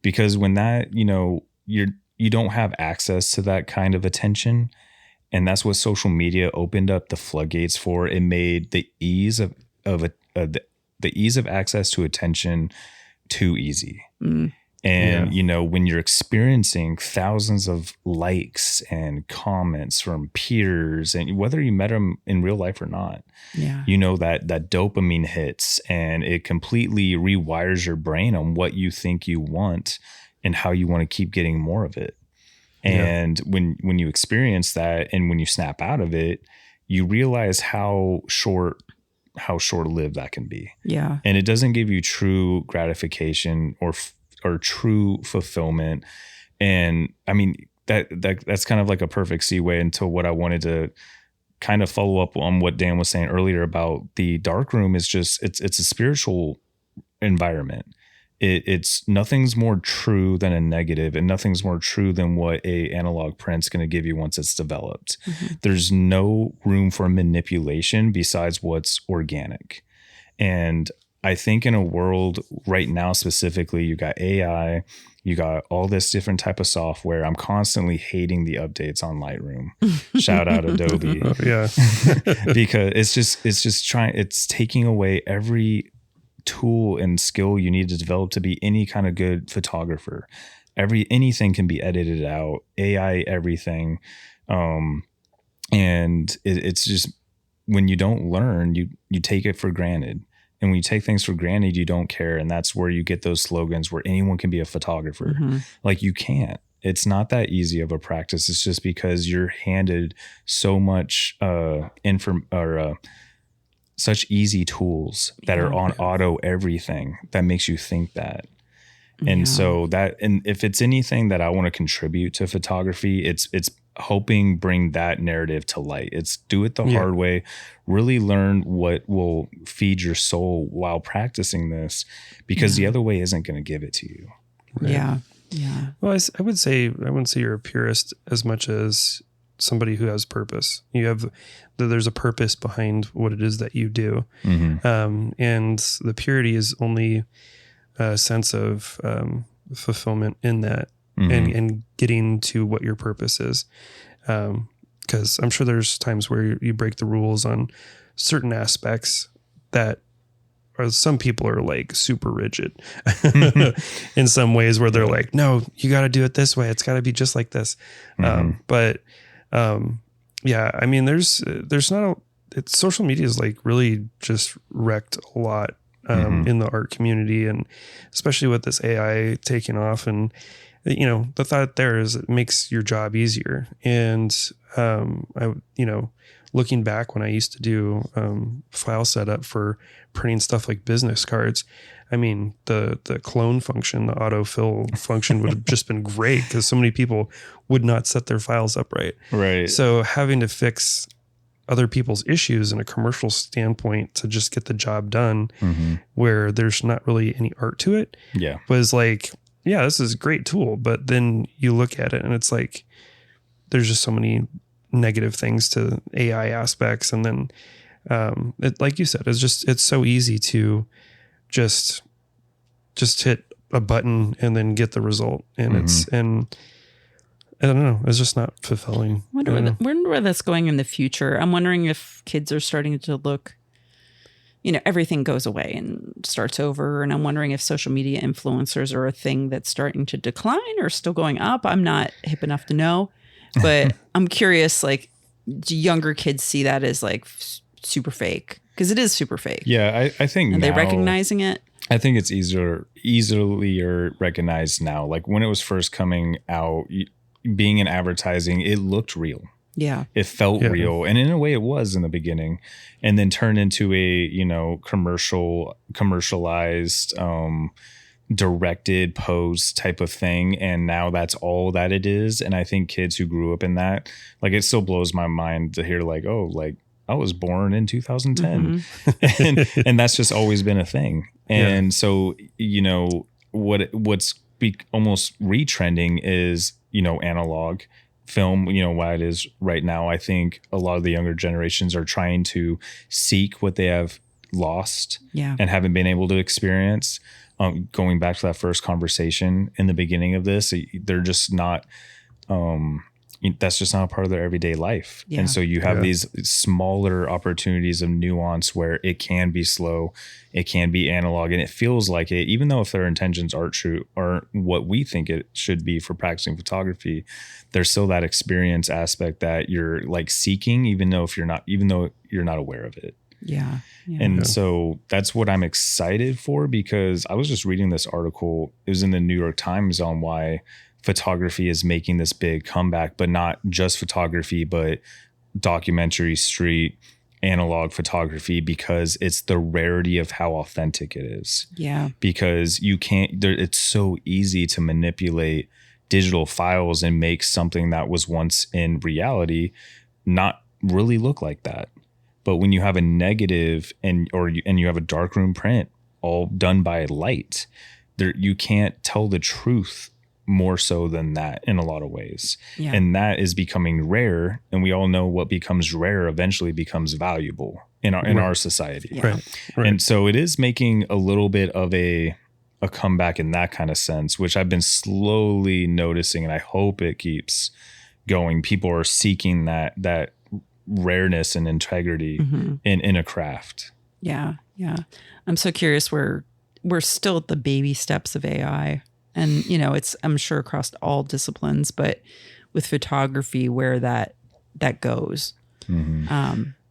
because when that, you don't have access to that kind of attention. And that's what social media opened up the floodgates for. It made the ease of access to attention too easy. Mm. And, when you're experiencing thousands of likes and comments from peers, and whether you met them in real life or not, that dopamine hits and it completely rewires your brain on what you think you want and how you want to keep getting more of it. And when you experience that and when you snap out of it, you realize how short-lived that can be. Yeah. And it doesn't give you true gratification or true fulfillment. And I mean, that's kind of like a perfect segue into what I wanted to kind of follow up on what Dan was saying earlier about the darkroom is just, it's a spiritual environment. It's nothing's more true than a negative, and nothing's more true than what a analog print's going to give you once it's developed. There's no room for manipulation besides what's organic. And I think in a world right now, specifically, you got AI, you got all this different type of software. I'm constantly hating the updates on Lightroom. Shout out Adobe. Yeah. Because it's taking away every tool and skill you need to develop to be any kind of good photographer. Anything can be edited out, AI, everything. And it's just, when you don't learn, you take it for granted. And when you take things for granted, you don't care. And that's where you get those slogans where anyone can be a photographer. Like, you can't. It's not that easy of a practice. It's just because you're handed so much such easy tools that are on auto everything that makes you think that. And so and if it's anything that I want to contribute to photography, it's hoping bring that narrative to light. It's do it the hard way, really learn what will feed your soul while practicing this, because the other way isn't going to give it to you. Right. Yeah. Well, I wouldn't say you're a purist as much as somebody who has purpose. There's a purpose behind what it is that you do. And the purity is only a sense of fulfillment in that, and getting to what your purpose is. Because I'm sure there's times where you break the rules on certain aspects that some people are like super rigid in some ways, where they're like, no, you got to do it this way. It's got to be just like this. I mean, there's not social media is like really just wrecked a lot in the art community, and especially with this AI taking off. And the thought there is it makes your job easier. And looking back when I used to do file setup for printing stuff like business cards, I mean, the clone function, the autofill function would have just been great, because so many people would not set their files up right. Right. So having to fix other people's issues in a commercial standpoint to just get the job done, where there's not really any art to it, was like, yeah, this is a great tool. But then you look at it and it's like, there's just so many negative things to AI aspects. And then, like you said, it's so easy to just hit a button and then get the result. And and I don't know, it's just not fulfilling. I wonder where that's going in the future. I'm wondering if kids are starting to look, everything goes away and starts over. And I'm wondering if social media influencers are a thing that's starting to decline or still going up. I'm not hip enough to know, but I'm curious, like, do younger kids see that as like super fake? Because it is super fake. Yeah, I think Are they recognizing it? I think it's easily recognized now. Like, when it was first coming out, being in advertising, it looked real. Yeah. It felt real. And in a way it was in the beginning, and then turned into a, commercialized, directed pose type of thing. And now that's all that it is. And I think kids who grew up in that, like, it still blows my mind to hear like, oh, like, I was born in 2010 and that's just always been a thing. And so, what's almost retrending is, analog film, what it is right now. I think a lot of the younger generations are trying to seek what they have lost and haven't been able to experience. Going back to that first conversation in the beginning of this, they're just not, that's just not a part of their everyday life. And so you have these smaller opportunities of nuance where it can be slow, it can be analog, and it feels like it, even though if their intentions aren't what we think it should be for practicing photography, there's still that experience aspect that you're like seeking, even though you're not aware of it. Yeah. And so that's what I'm excited for, because I was just reading this article. It was in the New York Times on why photography is making this big comeback, but not just photography, but documentary, street, analog photography, because it's the rarity of how authentic it is. Yeah. Because it's so easy to manipulate digital files and make something that was once in reality not really look like that. But when you have a negative and you have a darkroom print all done by light, there you can't tell the truth more so than that in a lot of ways. Yeah. And that is becoming rare. And we all know what becomes rare eventually becomes valuable in our society. Yeah. Right. And so it is making a little bit of a comeback in that kind of sense, which I've been slowly noticing, and I hope it keeps going. People are seeking that rareness and integrity in a craft. Yeah. Yeah. I'm so curious we're still at the baby steps of AI. And, it's, I'm sure across all disciplines, but with photography, where that goes,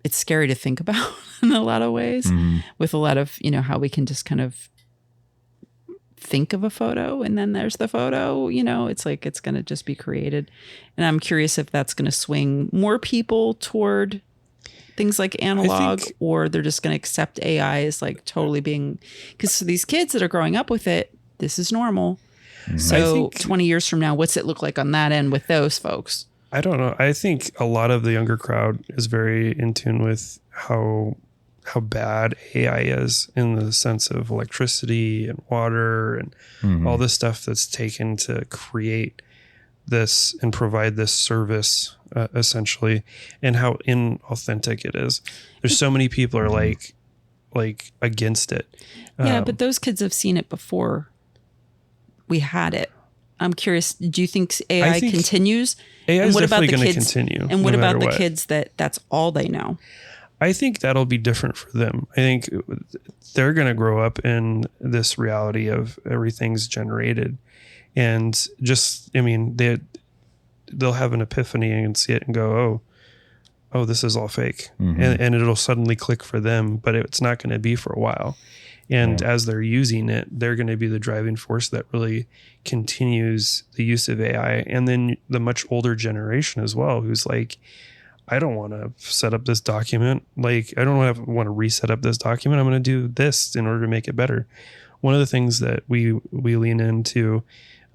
it's scary to think about in a lot of ways, with a lot of, how we can just kind of think of a photo and then there's the photo, it's like, it's going to just be created. And I'm curious if that's going to swing more people toward things like analog, or they're just going to accept AI as like totally being, because these kids that are growing up with it, this is normal. So 20 years from now, what's it look like on that end with those folks? I don't know. I think a lot of the younger crowd is very in tune with how bad AI is in the sense of electricity and water and all this stuff that's taken to create this and provide this service, essentially, and how inauthentic it is. There's so many people are like against it. Yeah, but those kids have seen it before we had it. I'm curious, do you think AI continues? AI is definitely going to continue. And what about the kids that's all they know? I think that'll be different for them. I think they're going to grow up in this reality of everything's generated. And they'll have an epiphany and see it and go, oh, this is all fake. And it'll suddenly click for them, but it's not going to be for a while. And as they're using it, they're going to be the driving force that really continues the use of AI. And then the much older generation as well, who's like, I don't want to set up this document. Like, I don't want to reset up this document. I'm going to do this in order to make it better. One of the things that we lean into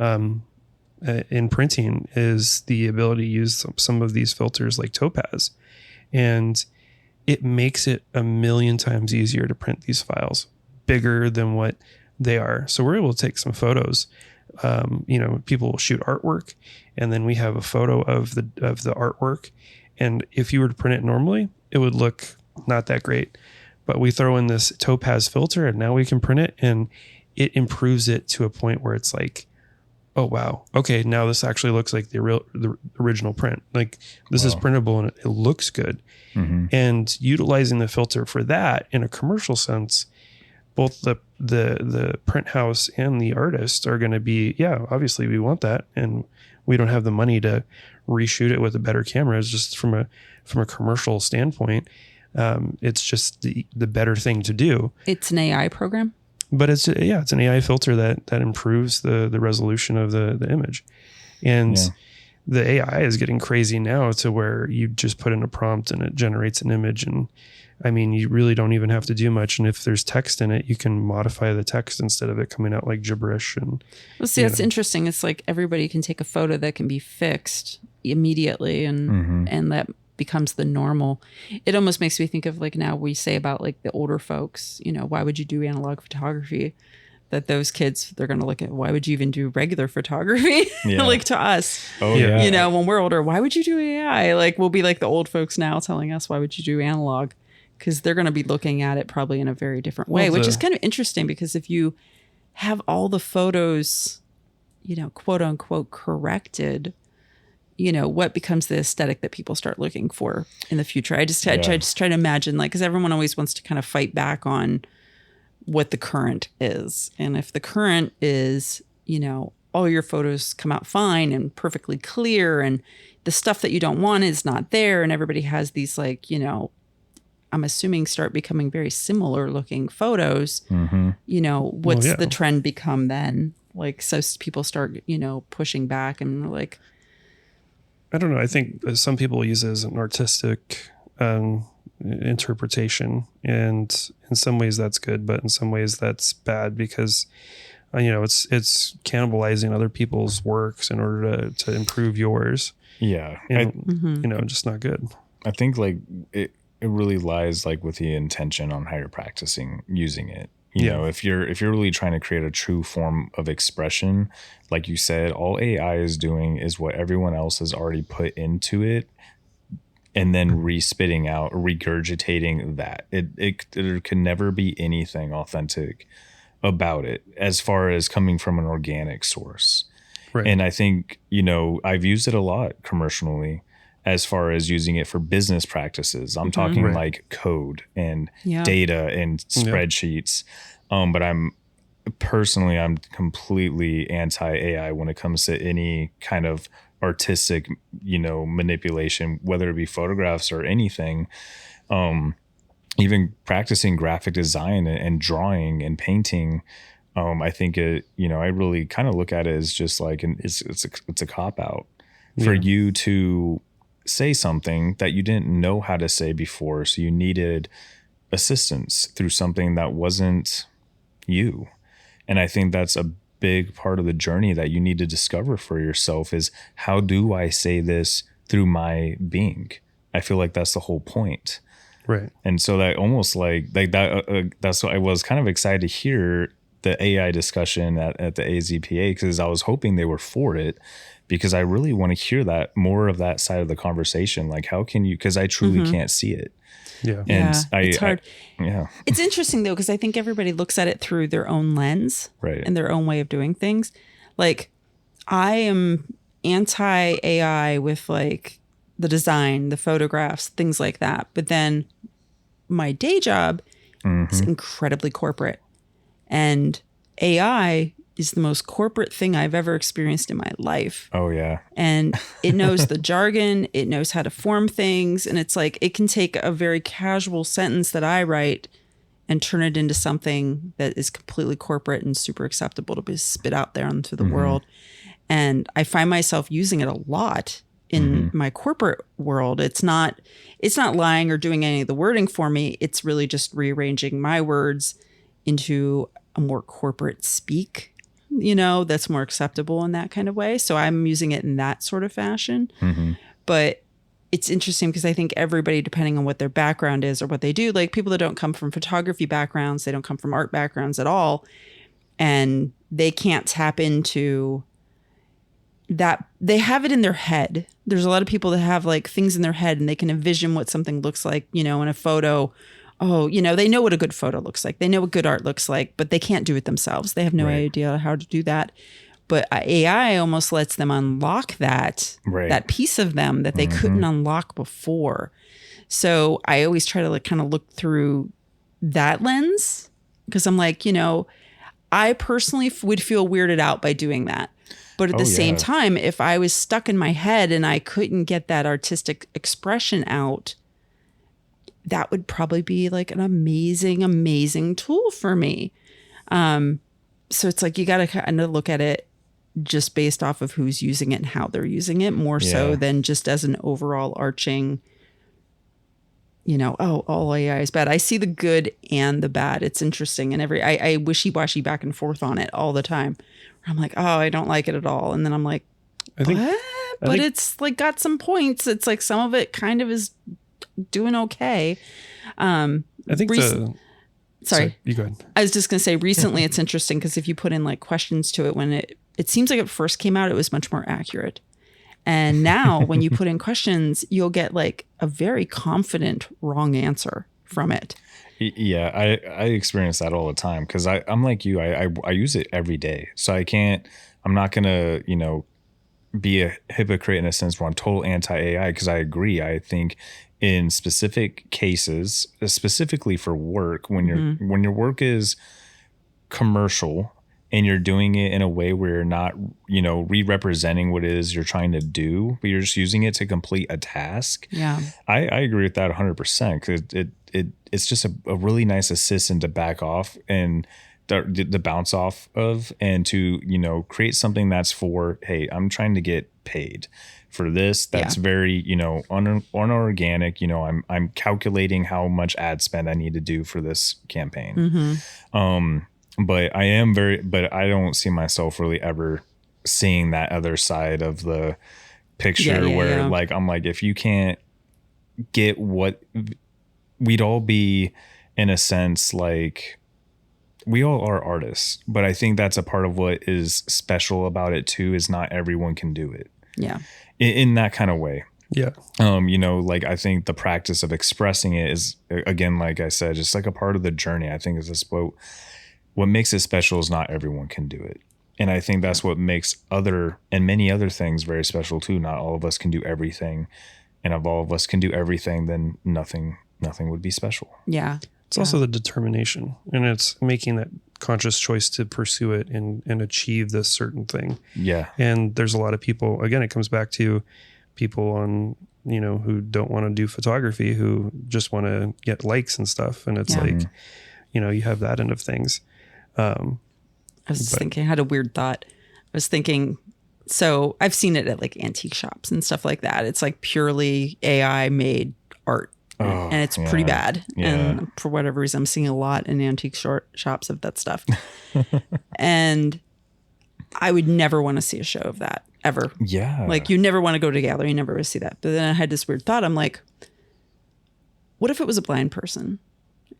in printing is the ability to use some of these filters like Topaz. And it makes it a million times easier to print these files, bigger than what they are. So we're able to take some photos. People will shoot artwork, and then we have a photo of the artwork. And if you were to print it normally, it would look not that great. But we throw in this Topaz filter, and now we can print it, and it improves it to a point where it's like, oh wow, okay, now this actually looks like the original print. Like this is printable and it looks good. And utilizing the filter for that in a commercial sense, both the print house and the artist are going to be, obviously we want that, and we don't have the money to reshoot it with a better camera. It's just from a commercial standpoint, it's just the better thing to do. It's an AI program, but it's an AI filter that improves the resolution of the image, and the AI is getting crazy now to where you just put in a prompt and it generates an image. And I mean, you really don't even have to do much. And if there's text in it, you can modify the text instead of it coming out like gibberish. And well, see, that's interesting. It's like everybody can take a photo that can be fixed immediately, and that becomes the normal. It almost makes me think of like now we say about like the older folks, why would you do analog photography? That those kids, they're going to look at, why would you even do regular photography? Like to us, when we're older, why would you do AI? Like we'll be like the old folks now telling us, why would you do analog? Because they're going to be looking at it probably in a very different way, which is kind of interesting, because if you have all the photos, quote unquote corrected, what becomes the aesthetic that people start looking for in the future? I just try to imagine, like, because everyone always wants to kind of fight back on what the current is. And if the current is, all your photos come out fine and perfectly clear, and the stuff that you don't want is not there, and everybody has these like, I'm assuming start becoming very similar looking photos, what's the trend become then? Like, so people start, pushing back and like, I don't know. I think some people use it as an artistic interpretation, and in some ways that's good, but in some ways that's bad, because it's cannibalizing other people's works in order to improve yours. Yeah, and, just not good. I think like it really lies like with the intention on how you're practicing using it. You know, if you're really trying to create a true form of expression, like you said, all AI is doing is what everyone else has already put into it, and then re-spitting out, regurgitating that. There can never be anything authentic about it as far as coming from an organic source. Right. And I think, you know, I've used it a lot commercially as far as using it for business practices. I'm talking Right. like code and Yeah. data and spreadsheets. But I'm completely anti-AI when it comes to any kind of artistic, you know, manipulation, whether it be photographs or anything. Even practicing graphic design and drawing and painting. I think I really kind of look at it as just like, it's a cop out for you to say something that you didn't know how to say before. So you needed assistance through something that wasn't you. And I think that's a big part of the journey that you need to discover for yourself is, how do I say this through my being? I feel like that's the whole point. Right. And so that almost like that, that's what I was kind of excited to hear the AI discussion at the AZPA, because I was hoping they were for it, because I really want to hear that more of that side of the conversation. Like, how can you, because I truly can't see it. Yeah. And it's hard. Yeah. It's interesting though, because I think everybody looks at it through their own lens, Right. and their own way of doing things. Like, I am anti AI with like the design, the photographs, things like that. But then my day job is incredibly corporate, and AI is the most corporate thing I've ever experienced in my life. Oh yeah. And it knows the jargon, it knows how to form things. And it's like, it can take a very casual sentence that I write and turn it into something that is completely corporate and super acceptable to be spit out there into the world. And I find myself using it a lot in my corporate world. It's not lying or doing any of the wording for me. It's really just rearranging my words into a more corporate speak, you know, that's more acceptable in that kind of way. So I'm using it in that sort of fashion. But it's interesting because I think everybody, depending on what their background is or what they do, like people that don't come from photography backgrounds, they don't come from art backgrounds at all, and they can't tap into that. They have it in their head. There's a lot of people that have like things in their head and they can envision what something looks like, you know, in a photo. Oh, you know, they know what a good photo looks like. They know what good art looks like, but they can't do it themselves. They have no idea how to do that. But AI almost lets them unlock that piece of them that they couldn't unlock before. So I always try to like kind of look through that lens, because I'm like, you know, I personally would feel weirded out by doing that. But at the same time, if I was stuck in my head and I couldn't get that artistic expression out, that would probably be like an amazing, amazing tool for me. So it's like, you got to kind of look at it just based off of who's using it and how they're using it, more so than just as an overall arching, you know, oh, all AI is bad. I see the good and the bad. It's interesting. And I wishy-washy back and forth on it all the time. I'm like, oh, I don't like it at all. And then I'm like, but it's like got some points. It's like some of it kind of is doing okay. I think sorry, you go ahead. I was just going to say, recently it's interesting because if you put in like questions to it, when it seems like it first came out, it was much more accurate. And now when you put in questions, you'll get like a very confident wrong answer from it. Yeah, I experience that all the time because I'm like you. I use it every day. So I'm not going to, you know, be a hypocrite in a sense where I'm total anti-AI, because I agree. I think in specific cases, specifically for work, when your work is commercial and you're doing it in a way where you're not, you know, re-representing what it is you're trying to do, but you're just using it to complete a task. Yeah. I agree with that 100%, because it's just a really nice assistant to back off and the bounce off of, and to, you know, create something that's for, hey, I'm trying to get paid for this. That's very, you know, unorganic. You know, I'm calculating how much ad spend I need to do for this campaign. But I don't see myself really ever seeing that other side of the picture like, I'm like, if you can't get what we'd all be, in a sense, like we all are artists, but I think that's a part of what is special about it too, is not everyone can do it. Yeah. In that kind of way. Yeah. You know, like I think the practice of expressing it is, again, like I said, just like a part of the journey. I think is this what makes it special is not everyone can do it. And I think that's what makes other and many other things very special too. Not all of us can do everything. And if all of us can do everything, then nothing would be special. Yeah. It's also the determination, and it's making that conscious choice to pursue it and achieve this certain thing. Yeah. And there's a lot of people, again, it comes back to people on, you know, who don't want to do photography, who just want to get likes and stuff. And it's like, you know, you have that end of things. I was thinking, I had a weird thought. I was thinking, so I've seen it at like antique shops and stuff like that. It's like purely AI made art. And it's pretty bad. Yeah. And for whatever reason, I'm seeing a lot in antique shops of that stuff. And I would never want to see a show of that ever. Yeah. Like you never want to go to a gallery. You never want to see that. But then I had this weird thought. I'm like, what if it was a blind person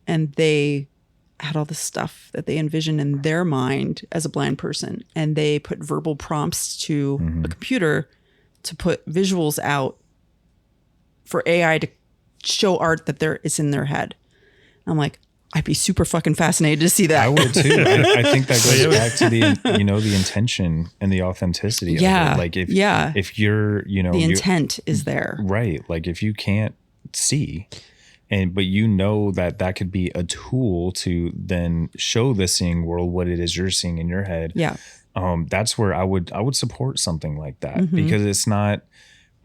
and they had all this stuff that they envisioned in their mind as a blind person, and they put verbal prompts to a computer to put visuals out for AI to show art that is in their head. I'm like, I'd be super fucking fascinated to see that. I would too. I think that goes back to the intention and the authenticity of it. Like if you're, the intent is there. Right. Like if you can't see but you know that could be a tool to then show the seeing world what it is you're seeing in your head. Yeah. That's where I would support something like that, because it's not,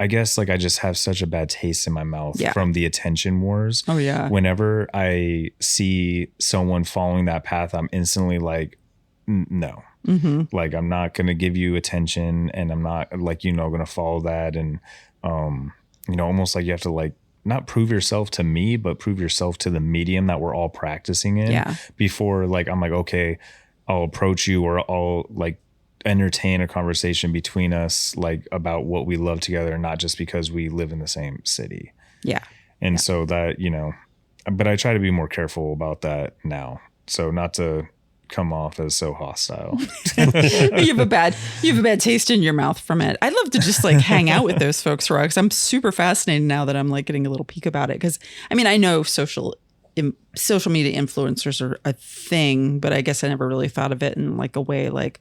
I guess, like I just have such a bad taste in my mouth from the attention wars. Oh yeah. Whenever I see someone following that path, I'm instantly like, no, like I'm not going to give you attention, and I'm not like, going to follow that. And, almost like you have to like, not prove yourself to me, but prove yourself to the medium that we're all practicing in before like, I'm like, okay, I'll approach you, or I'll like entertain a conversation between us, like about what we love together, not just because we live in the same city. Yeah. And so that, but I try to be more careful about that now. So not to come off as so hostile. you have a bad taste in your mouth from it. I'd love to just like hang out with those folks, Rox. I'm super fascinated now that I'm like getting a little peek about it. Cause I mean, I know social media influencers are a thing, but I guess I never really thought of it in like a way like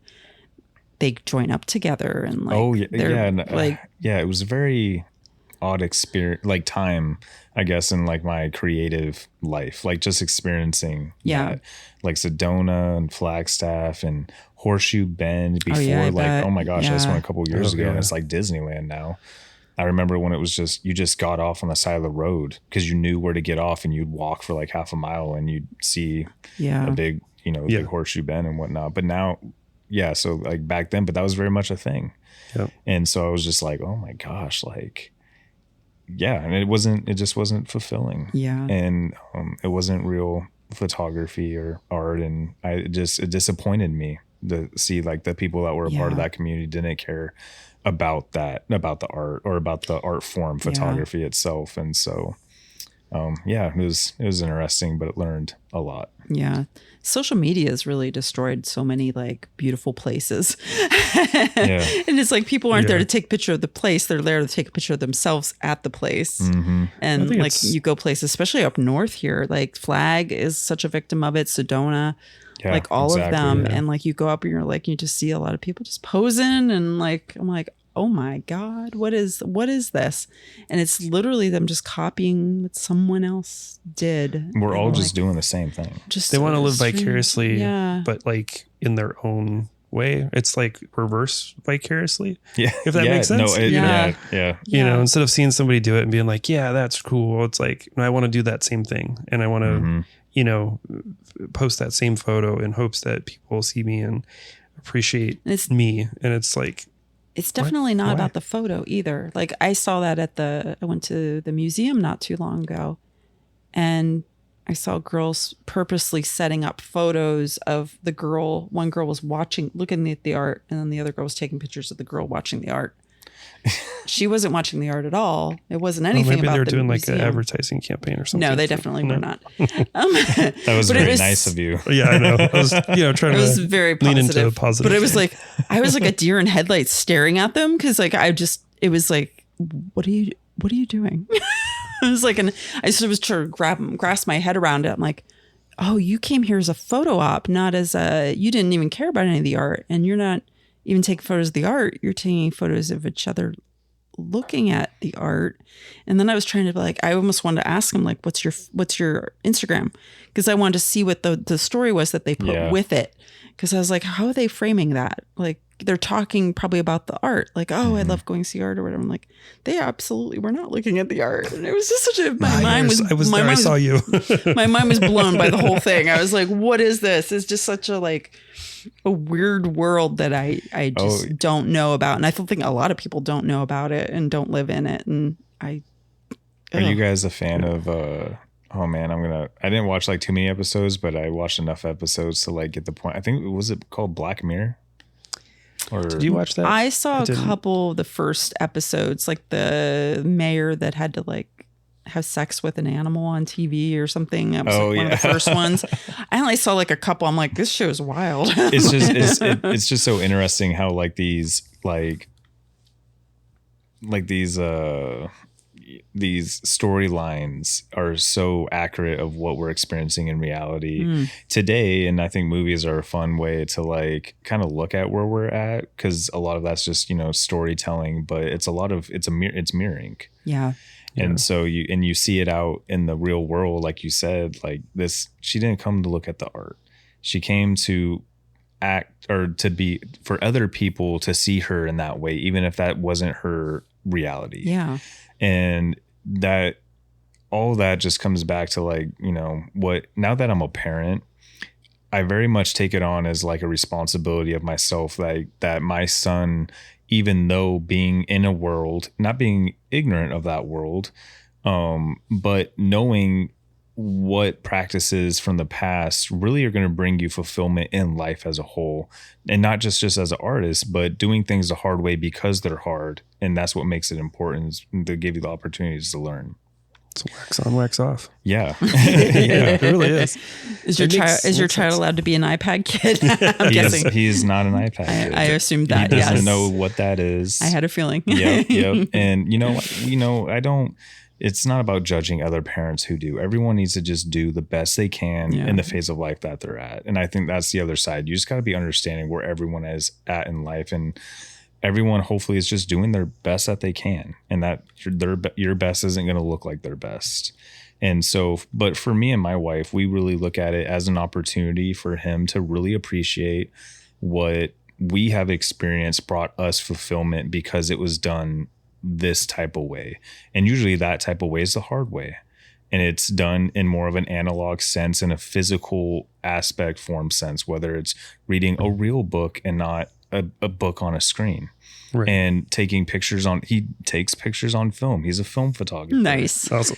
they join up together and like, it was a very odd experience, like time, I guess, in like my creative life, like just experiencing that, like Sedona and Flagstaff and Horseshoe Bend before, oh my gosh, I just went a couple years ago and it's like Disneyland now. I remember when it was just, you just got off on the side of the road because you knew where to get off, and you'd walk for like half a mile and you'd see a big, big Horseshoe Bend and whatnot. But now, so like back then, but that was very much a thing. Yep. And so I was just like, oh my gosh, like, and it just wasn't fulfilling. Yeah. And it wasn't real photography or art. And it disappointed me to see like the people that were a part of that community didn't care about the art or about the art form photography itself. And so, it was interesting, but it learned a lot. Yeah. Social media has really destroyed so many like beautiful places. And it's like people aren't there to take a picture of the place. They're there to take a picture of themselves at the place. And like you go places, especially up north here, like Flag is such a victim of it. Sedona, like all of them. And like you go up and you're like, you just see a lot of people just posing, and like, I'm like, oh my God, what is this? And it's literally them just copying what someone else did. We're all just doing the same thing. They want to live vicariously, but like in their own way. It's like reverse vicariously. Yeah. If that makes sense. Instead of seeing somebody do it and being like, yeah, that's cool. It's like, I want to do that same thing. And I want to, post that same photo in hopes that people see me and appreciate me. And it's like, it's definitely not about the photo either. Like I saw that I went to the museum not too long ago, and I saw girls purposely setting up photos of the girl. One girl was looking at the art, and then the other girl was taking pictures of the girl watching the art. she wasn't watching the art at all. It wasn't anything maybe about they were the doing like an museum. advertising campaign or something. No, they for- definitely no? were not. That was But it very was- nice of you. Yeah, I know. I was, trying It was to very lean positive, into a positive. but it was like I was like a deer in headlights staring at them because like it was like, what are you doing? I was like, and I sort of was trying to grasp my head around it. I'm like, oh, you came here as a photo op, not as you didn't even care about any of the art, and you're not even taking photos of the art. You're taking photos of each other looking at the art. And then I was trying to be like, I almost wanted to ask him like, what's your Instagram? Because I wanted to see what the story was that they put with it. Because I was like, how are they framing that? Like they're talking probably about the art. Like, oh, I love going to see art or whatever. I'm like, they absolutely were not looking at the art. And it was just such a, my mind was there. I saw you. my mind was blown by the whole thing. I was like, what is this? It's just such a weird world that I just don't know about. And I think a lot of people don't know about it and don't live in it. And Are you guys a fan of oh man, I didn't watch like too many episodes, but I watched enough episodes to like get the point. I think was it called Black Mirror? Or Did you watch that? I saw a didn't. couple of the first episodes, like the mayor that had to like have sex with an animal on TV or something. That was one of the first ones. I only saw like a couple. I'm like, this show is wild. it's just so interesting how these storylines are so accurate of what we're experiencing in reality today. And I think movies are a fun way to like kind of look at where we're at, because a lot of that's just storytelling, but it's mirroring. Yeah. And so you see it out in the real world, like you said, like this, she didn't come to look at the art. She came to act or to be for other people to see her in that way, even if that wasn't her reality. Yeah. And that all that just comes back to like, what, now that I'm a parent, I very much take it on as like a responsibility of myself, like that my son, even though being in a world, not being ignorant of that world, but knowing what practices from the past really are going to bring you fulfillment in life as a whole, and not just as an artist, but doing things the hard way because they're hard. And that's what makes it important, is to give you the opportunities to learn. It's wax on, wax off. Yeah. Yeah, it really is. Is your child allowed to be an iPad kid? I'm guessing. He is not an iPad kid. I assumed that. He doesn't Yes. know what that is. I had a feeling. Yep. And it's not about judging other parents who do. Everyone needs to just do the best they can in the phase of life that they're at. And I think that's the other side. You just got to be understanding where everyone is at in life, and everyone hopefully is just doing their best that they can, and that your best isn't going to look like their best. And so, but for me and my wife, we really look at it as an opportunity for him to really appreciate what we have experienced brought us fulfillment, because it was done this type of way. And usually that type of way is the hard way. And it's done in more of an analog sense, in a physical aspect form sense, whether it's reading a real book and not a book on a screen. Right. And taking pictures he takes pictures on film. He's a film photographer. Nice. Awesome.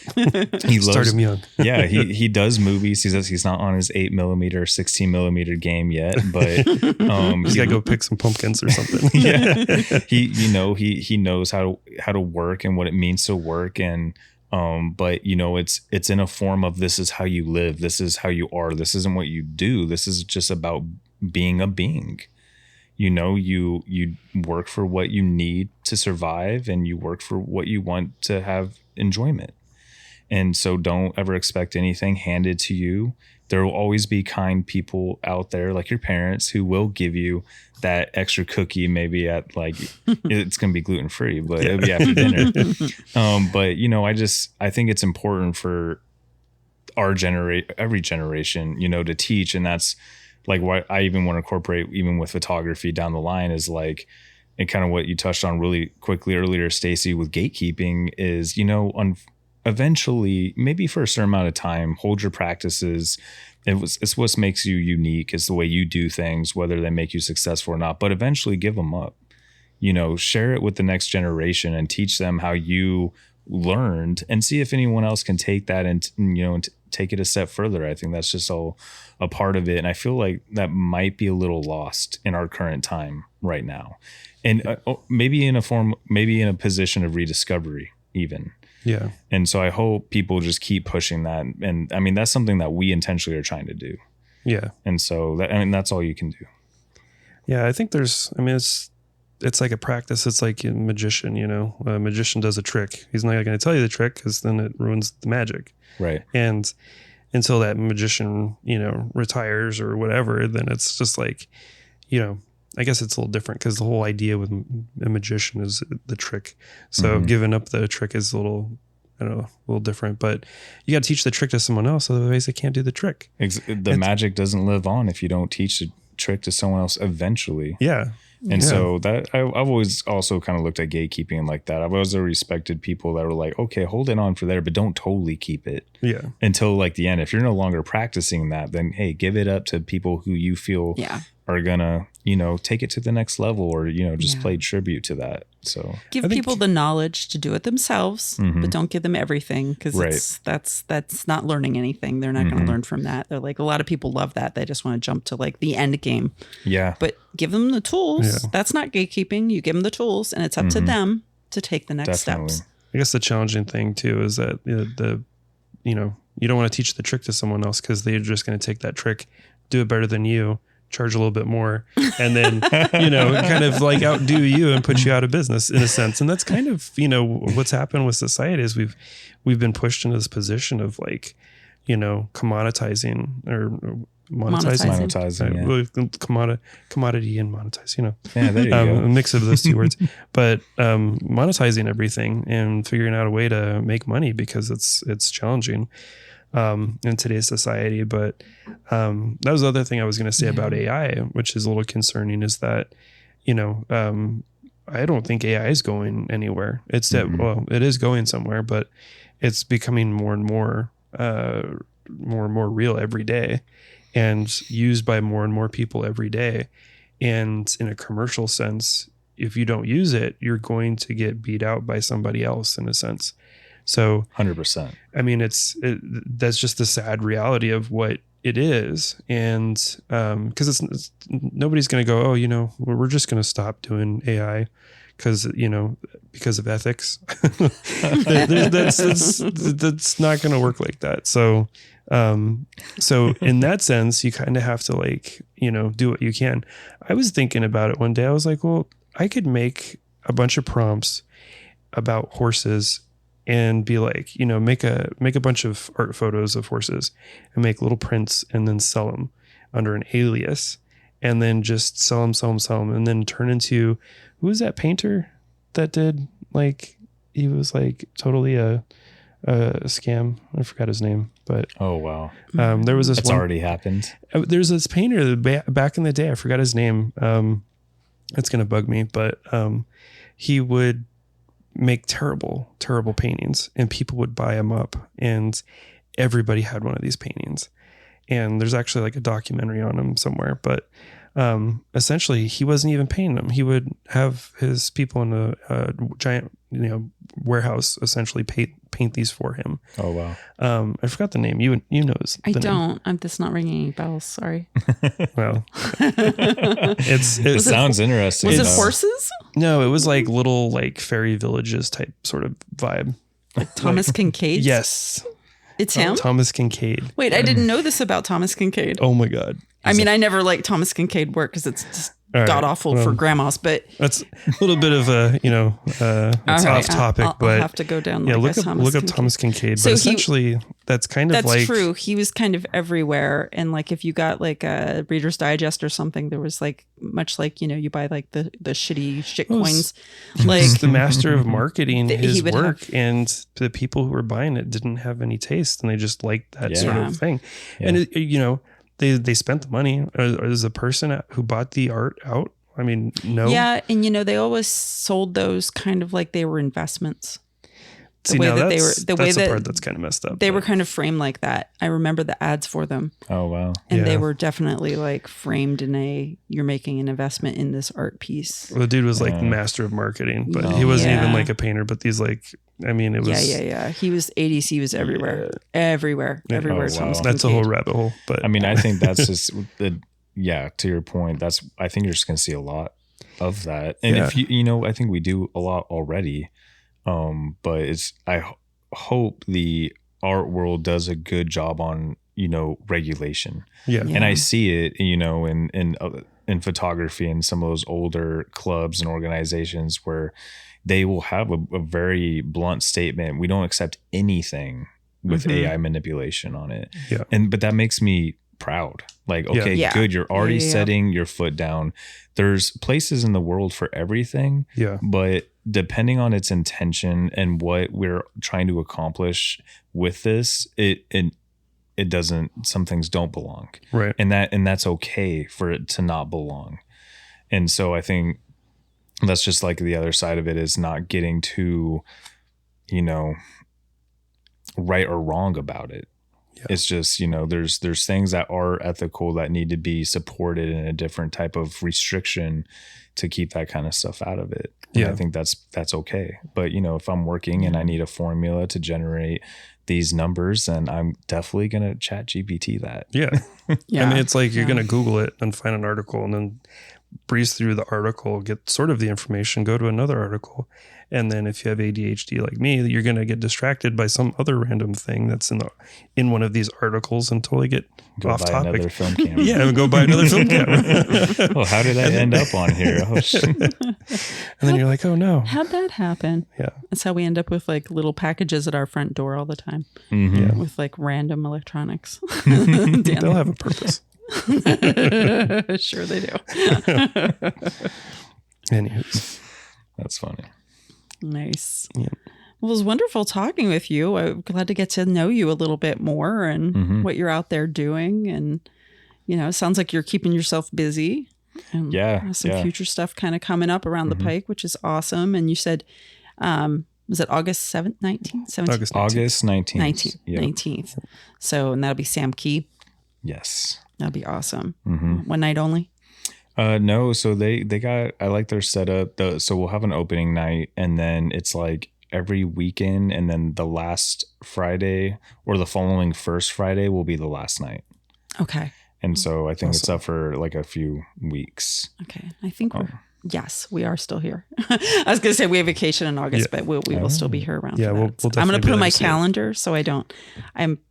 He loves, Start him young. Yeah, he does movies. He's not on his 8mm or 16mm game yet, but He's got to go pick some pumpkins or something. Yeah. He knows how to work and what it means to work, and but it's in a form of, this is how you live, this is how you are, this isn't what you do, this is just about being a being. You work for what you need to survive, and you work for what you want to have enjoyment. And so don't ever expect anything handed to you. There will always be kind people out there, like your parents, who will give you that extra cookie, maybe at like, it's going to be gluten-free, but it'll be after dinner. But I think it's important for every generation, to teach. And that's like what I even want to incorporate, even with photography down the line, is like, and kind of what you touched on really quickly earlier, Stacy, with gatekeeping is, eventually, maybe for a certain amount of time, hold your practices. It's what makes you unique. It's the way you do things, whether they make you successful or not, but eventually give them up, share it with the next generation and teach them how you learned, and see if anyone else can take that and take it a step further. I think that's just all a part of it. And I feel like that might be a little lost in our current time, right now, and maybe in a position of rediscovery even. Yeah. And so I hope people just keep pushing that. And I mean, that's something that we intentionally are trying to do. Yeah. And so that's all you can do. Yeah. I think it's like a practice. It's like a magician, a magician does a trick. He's not going to tell you the trick because then it ruins the magic. Right. And until that magician, retires or whatever, then it's just like, I guess it's a little different because the whole idea with a magician is the trick. So giving up the trick is a little different, but you got to teach the trick to someone else. Otherwise they can't do the trick. Magic doesn't live on if you don't teach the trick to someone else eventually. Yeah. And so that I've always also kind of looked at gatekeeping like that. I've always respected people that were like, okay, hold it on for there, but don't totally keep it until like the end. If you're no longer practicing that, then hey, give it up to people who you feel are gonna, take it to the next level or, just play tribute to that. So give people the knowledge to do it themselves, but don't give them everything because that's not learning anything. They're not going to learn from that. They're like, a lot of people love that. They just want to jump to like the end game. Yeah. But give them the tools. Yeah. That's not gatekeeping. You give them the tools and it's up to them to take the next steps. I guess the challenging thing too is that you don't want to teach the trick to someone else because they're just going to take that trick, do it better than you, charge a little bit more, and then kind of like outdo you and put you out of business in a sense. And that's kind of what's happened with society is we've been pushed into this position of like commoditizing or monetizing. Commodity and monetize, yeah, there you go. A mix of those two words, but monetizing everything and figuring out a way to make money because it's challenging in today's society. But that was the other thing I was going to say about AI, which is a little concerning, is that I don't think AI is going anywhere. It's that it is going somewhere, but it's becoming more and more real every day and used by more and more people every day. And in a commercial sense, if you don't use it, you're going to get beat out by somebody else in a sense. So 100%. I mean, that's just the sad reality of what it is. And because it's nobody's going to go, oh, we're just going to stop doing AI because of ethics. That's not going to work like that. So in that sense, you kind of have to do what you can. I was thinking about it one day. I was like, well, I could make a bunch of prompts about horses and be like, make a bunch of art photos of horses and make little prints and then sell them under an alias and then just sell them and then turn into, who was that painter that did he was totally a scam. I forgot his name, but oh wow, there was this. It's already happened. There's this painter back in the day. I forgot his name. It's gonna bug me, but he would make terrible paintings, and people would buy them up, and everybody had one of these paintings. And there's actually a documentary on him somewhere, but essentially he wasn't even painting them. He would have his people in a giant warehouse essentially paint these for him. Oh wow. I forgot the name. You know the I don't. name. I'm just not ringing any bells. Sorry. Well, it sounds interesting. Was it horses? No, it was little fairy villages type sort of vibe. Thomas Kincaid? Yes. It's him? Thomas Kincaid. Wait, I didn't know this about Thomas Kincaid. Oh my God. I mean, I never liked Thomas Kincaid work because it's just god awful for grandmas, but that's a little bit of a, it's off topic, I'll but have to go down. Look up Thomas Kincaid. So but essentially that's kind of that's true. He was kind of everywhere. And if you got a Reader's Digest or something, there was much you buy the shitty shit coins. He's the master of marketing his work, and the people who were buying it didn't have any taste and they just liked that sort of thing. Yeah. And they spent the money. Is the person who bought the art out? I mean, no. Yeah, and they always sold those kind of they were investments. The way that they were, that's the part that's kind of messed up. They were kind of framed like that. I remember the ads for them. Oh wow! And they were definitely framed in you're making an investment in this art piece. Well, the dude was the master of marketing, but he wasn't even a painter. But these I mean, it was yeah. He was 80s. He was everywhere, everywhere. Oh, wow. That's a whole rabbit hole. But I mean, I think that's just to your point. I think you're just gonna see a lot. of that. And if I think we do a lot already. But I hope the art world does a good job on, regulation. Yeah. And I see it, in photography and some of those older clubs and organizations where they will have a very blunt statement. We don't accept anything with AI manipulation on it. Yeah. But that makes me proud. Like, okay, Yeah. good. You're already Yeah. setting your foot down. There's places in the world for everything. Yeah. But depending on its intention and what we're trying to accomplish with this, it doesn't, some things don't belong. Right. And that's okay for it to not belong. And so I think that's just like the other side of it, is not getting too, right or wrong about it. Yeah. It's just, there's things that are ethical that need to be supported in a different type of restriction to keep that kind of stuff out of it. And I think that's okay. But, if I'm working and I need a formula to generate these numbers, then I'm definitely going to chat GPT that. Yeah. Yeah. I mean, it's like you're going to Google it and find an article and then breeze through the article, get sort of the information, go to another article. And then if you have ADHD like me, you're going to get distracted by some other random thing that's in one of these articles and totally get off buy topic. Another film camera. Yeah, go buy another film camera. Oh, how did I end up on here? Oh, shit. And then you're like, oh no. How'd that happen? Yeah. That's how we end up with like little packages at our front door all the time Mm-hmm. with like random electronics. They'll have a purpose. Sure they do. Anyways. That's funny. Nice. Yeah. Well, it was wonderful talking with you. I'm glad to get to know you a little bit more and what you're out there doing. And, it sounds like you're keeping yourself busy. And have some future stuff kind of coming up around the pike, which is awesome. And you said, was it August 7th, 19th? 17th? August 19th. 19th. Yep. 19th. So, and that'll be Sam Key. Yes. That'll be awesome. One night only? No, so they got, I like their setup. So we'll have an opening night, and then it's like every weekend, and then the last Friday or the following first Friday will be the last night. Okay. And so I think it's up for like a few weeks. Okay. I think yes, we are still here. I was going to say we have vacation in August, but we will still be here around. Yeah, for we'll that. So I'm definitely going to be put on there my to see it. calendar so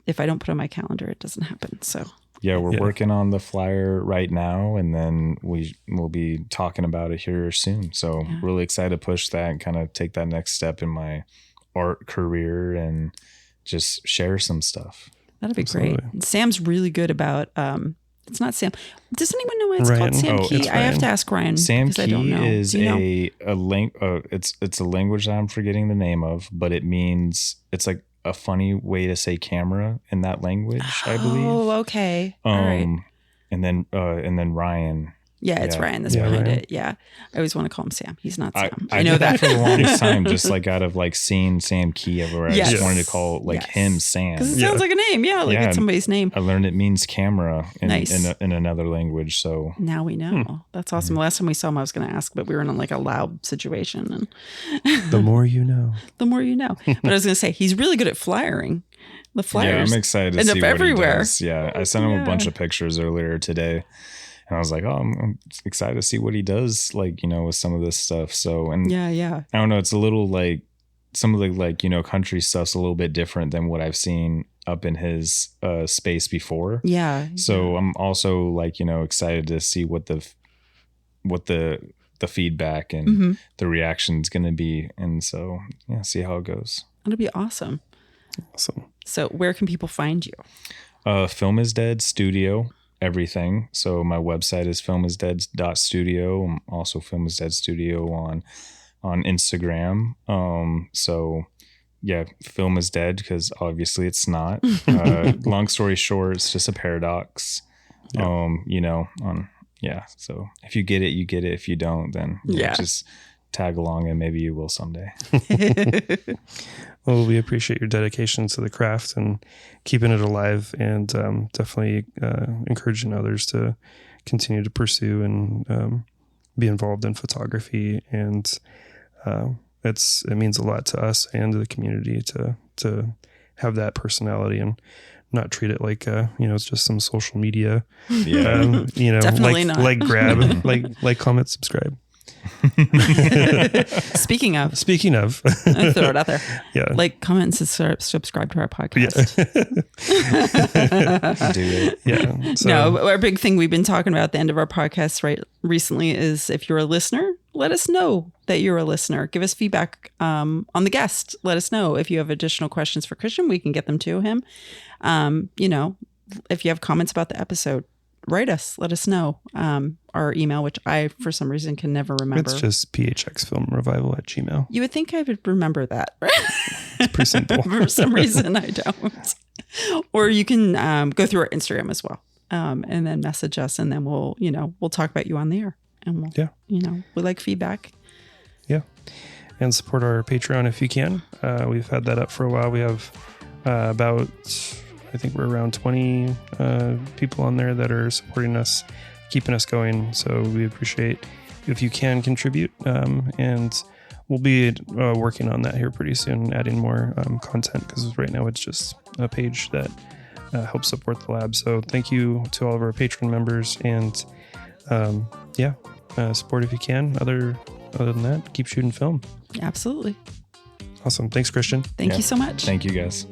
if I don't put on my calendar, it doesn't happen. So Yeah, we're working on the flyer right now, and then we'll be talking about it here soon. So really excited to push that and kind of take that next step in my art career and just share some stuff. that'd be Absolutely. great. And Sam's really good about, it's not Sam. Does anyone know why it's Ryan. called Sam Oh, Key? it's I have Ryan. to ask Ryan. Sam because I don't Key know. is Do you know? it's a language that I'm forgetting the name of, but it means, it's like a funny way to say camera in that language, I believe. Oh, okay. All right. And then Ryan. Yeah, it's Ryan that's Yeah, behind Ryan. it. Yeah. I always want to call him Sam. He's not Sam. I I know did that. for the longest time, just like out of like seeing Sam Key everywhere. I Yes. just wanted to call like him Sam. Because it sounds like a name. Yeah, like it's somebody's name. I learned it means camera Nice. in another language. So Now we know. That's awesome. Last time we saw him, I was going to ask, but we were in like a loud situation. And The more you know. the more you know. But I was going to say, he's really good at flyering. The flyers. yeah, I'm excited to end see up what everywhere. he does. Yeah, I sent him a bunch of pictures earlier today, and I was like, oh, I'm excited to see what he does, like, with some of this stuff. So, and Yeah. I don't know, it's a little like some of the like, country stuff's a little bit different than what I've seen up in his space before. Yeah. So I'm also like, excited to see what the feedback and the reaction is going to be. And so, see how it goes. It'll be awesome. Awesome. So where can people find you? Film is Dead Studio, everything. So my website is filmisdead.studio. I'm also Film is Dead Studio on Instagram. So yeah, film is dead because obviously it's not. Long story short, it's just a paradox. So if you get it, you get it. If you don't, then just tag along and maybe you will someday. Well, we appreciate your dedication to the craft and keeping it alive, and definitely encouraging others to continue to pursue and be involved in photography. And it means a lot to us and to the community to have that personality and not treat it like it's just some social media. Yeah. Definitely like not. grab, like comment, subscribe. Speaking of, I'll throw it out there. Yeah. Like, comment, and subscribe to our podcast. Do it. Yeah. So, No, our big thing we've been talking about at the end of our podcast recently is if you're a listener, let us know that you're a listener. Give us feedback on the guest. Let us know if you have additional questions for Christian. We can get them to him. If you have comments about the episode, write us. Let us know. Our email, which I, for some reason, can never remember. it's just phxfilmrevival@gmail.com. You would think I would remember that. It's pretty simple. For some reason, I don't. Or you can go through our Instagram as well, and then message us, and then we'll talk about you on the air, and we like feedback. Yeah. And support our Patreon if you can. We've had that up for a while. We have I think we're around 20 people on there that are supporting us, keeping us going. So we appreciate if you can contribute. And we'll be working on that here pretty soon, adding more content, because right now it's just a page that helps support the lab. So thank you to all of our Patreon members, and support if you can. Other than that, keep shooting film. Absolutely. Awesome. Thanks, Christian. Thank you so much. Thank you, guys.